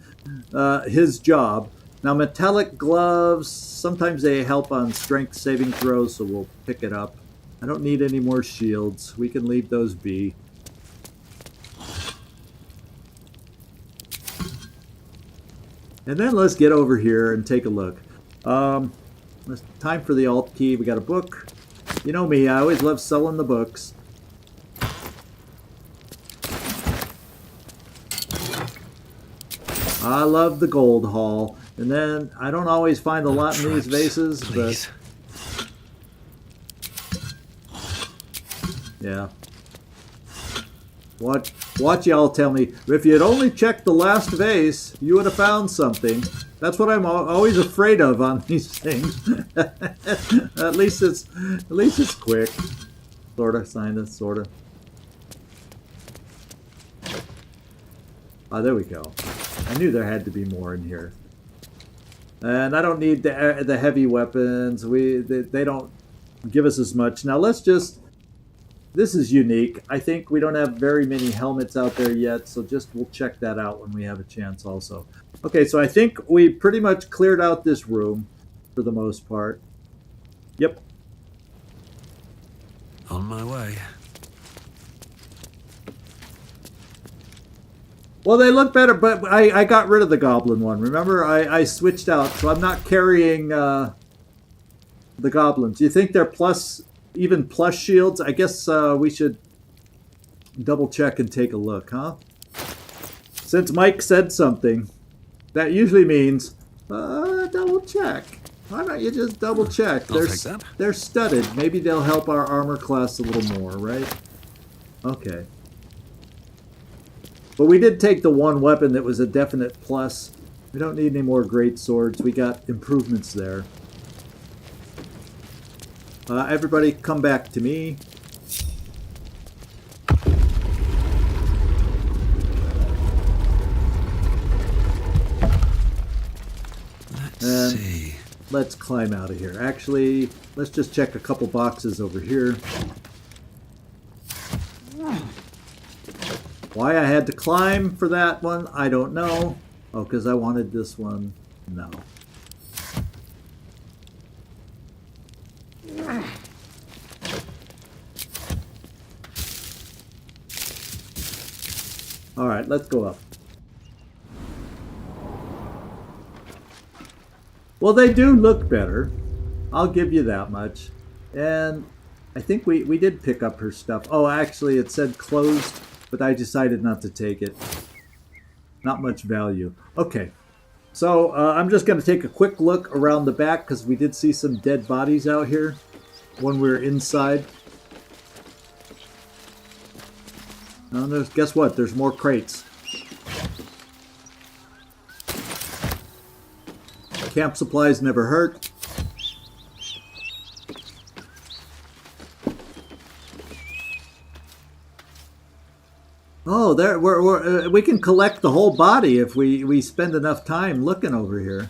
his job. Now, metallic gloves, sometimes they help on strength saving throws, so we'll pick it up. I don't need any more shields. We can leave those be. And then let's get over here and take a look. It's time for the alt key. We got a book. You know me, I always love selling the books. I love the gold haul. And then I don't always find a lot in these vases, but yeah. Watch y'all tell me, if you'd only checked the last vase, you would have found something. That's what I'm always afraid of on these things. At least it's quick. Sorta, kinda, sorta. Oh, there we go. I knew there had to be more in here. And I don't need the heavy weapons. They don't give us as much. Now let's just... This is unique. I think we don't have very many helmets out there yet, so we'll check that out when we have a chance also. Okay, so I think we pretty much cleared out this room for the most part. Yep. On my way. Well, they look better, but I got rid of the goblin one. Remember, I switched out, so I'm not carrying the goblins. Do you think they're even plus shields? I guess we should double check and take a look, huh? Since Mike said something, that usually means double check. Why don't you just double check? They're studded. Maybe they'll help our armor class a little more, right? Okay. But we did take the one weapon that was a definite plus. We don't need any more great swords. We got improvements there. Everybody come back to me. Let's see. Let's climb out of here. Actually, let's just check a couple boxes over here. Why I had to climb for that one, I don't know. Oh, because I wanted this one? No. Alright, let's go up. Well, they do look better. I'll give you that much. And I think we did pick up her stuff. Oh, actually, it said closed, but I decided not to take it. Not much value. Okay. So, I'm just going to take a quick look around the back, because we did see some dead bodies out here when we were inside. And guess what? There's more crates. Camp supplies never hurt. Oh, there we can collect the whole body if we spend enough time looking over here.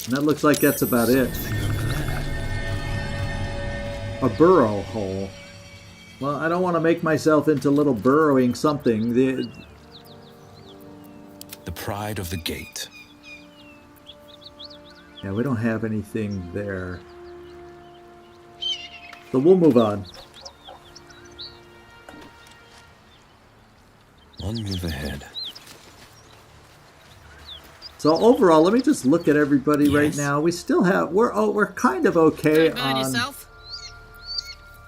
And that looks like that's about it. A burrow hole. Well, I don't want to make myself into little burrowing something. The pride of the gate. Yeah, we don't have anything there. So we'll move on. One move ahead. So overall, let me just look at everybody right now. We still have we're kind of okay on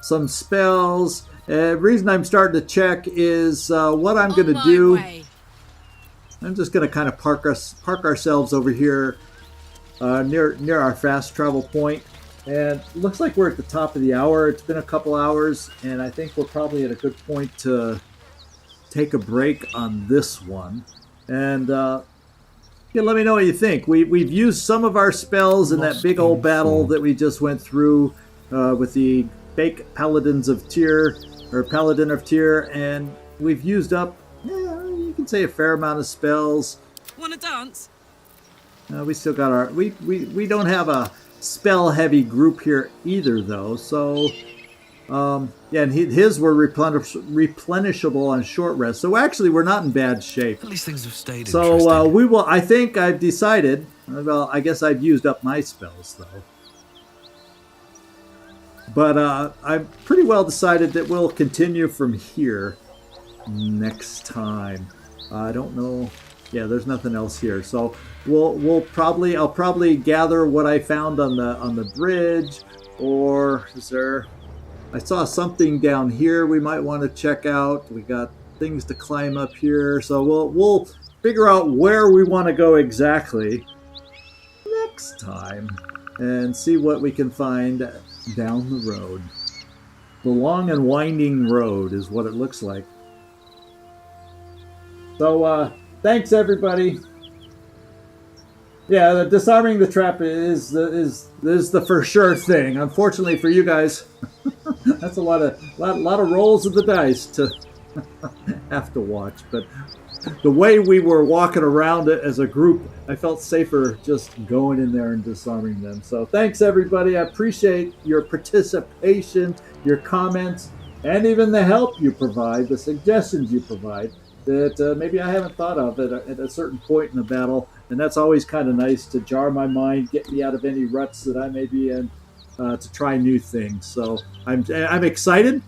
some spells. The reason I'm starting to check is what I'm going to do. I'm just going to kind of park ourselves over here near our fast travel point. And it looks like we're at the top of the hour. It's been a couple hours, and I think we're probably at a good point to take a break on this one. And yeah, let me know what you think. We've used some of our spells in that big old battle that we just went through with the fake Paladins of Tyr, or Paladin of Tyr, and we've used up, you can say, a fair amount of spells. Wanna dance? We still got our... We don't have a spell-heavy group here either, though, so... yeah, and his were replenishable on short rest, so actually we're not in bad shape. At least things have stayed so we will... I think I've decided... Well, I guess I've used up my spells, though. But I've pretty well decided that we'll continue from here next time. I don't know. Yeah, there's nothing else here. So I'll probably gather what I found on the bridge, or is there? I saw something down here we might want to check out. We got things to climb up here, so we'll figure out where we want to go exactly next time and see what we can find down the road. The long and winding road is what it looks like. So thanks everybody. Yeah, disarming the trap is the for sure thing. Unfortunately for you guys, That's a lot of rolls of the dice to have to watch. But the way we were walking around it as a group, I felt safer just going in there and disarming them. So thanks, everybody. I appreciate your participation, your comments, and even the help you provide, the suggestions you provide that maybe I haven't thought of at a certain point in the battle. And that's always kind of nice to jar my mind, get me out of any ruts that I may be in, to try new things. So I'm excited.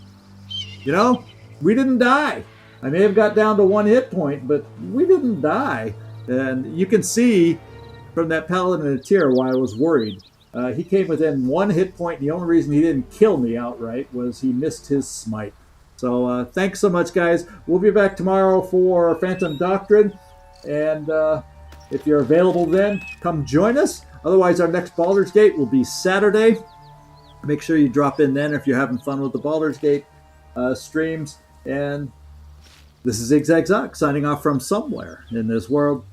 You know, we didn't die. I may have got down to 1 hit point, but we didn't die. And you can see from that Paladin and Tyr why I was worried. He came within 1 hit point, and the only reason he didn't kill me outright was he missed his smite. So thanks so much, guys. We'll be back tomorrow for Phantom Doctrine. And if you're available then, come join us. Otherwise, our next Baldur's Gate will be Saturday. Make sure you drop in then if you're having fun with the Baldur's Gate streams. And this is Zigzag signing off from somewhere in this world.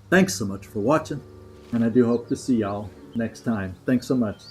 Thanks so much for watching, and I do hope to see y'all next time. Thanks so much.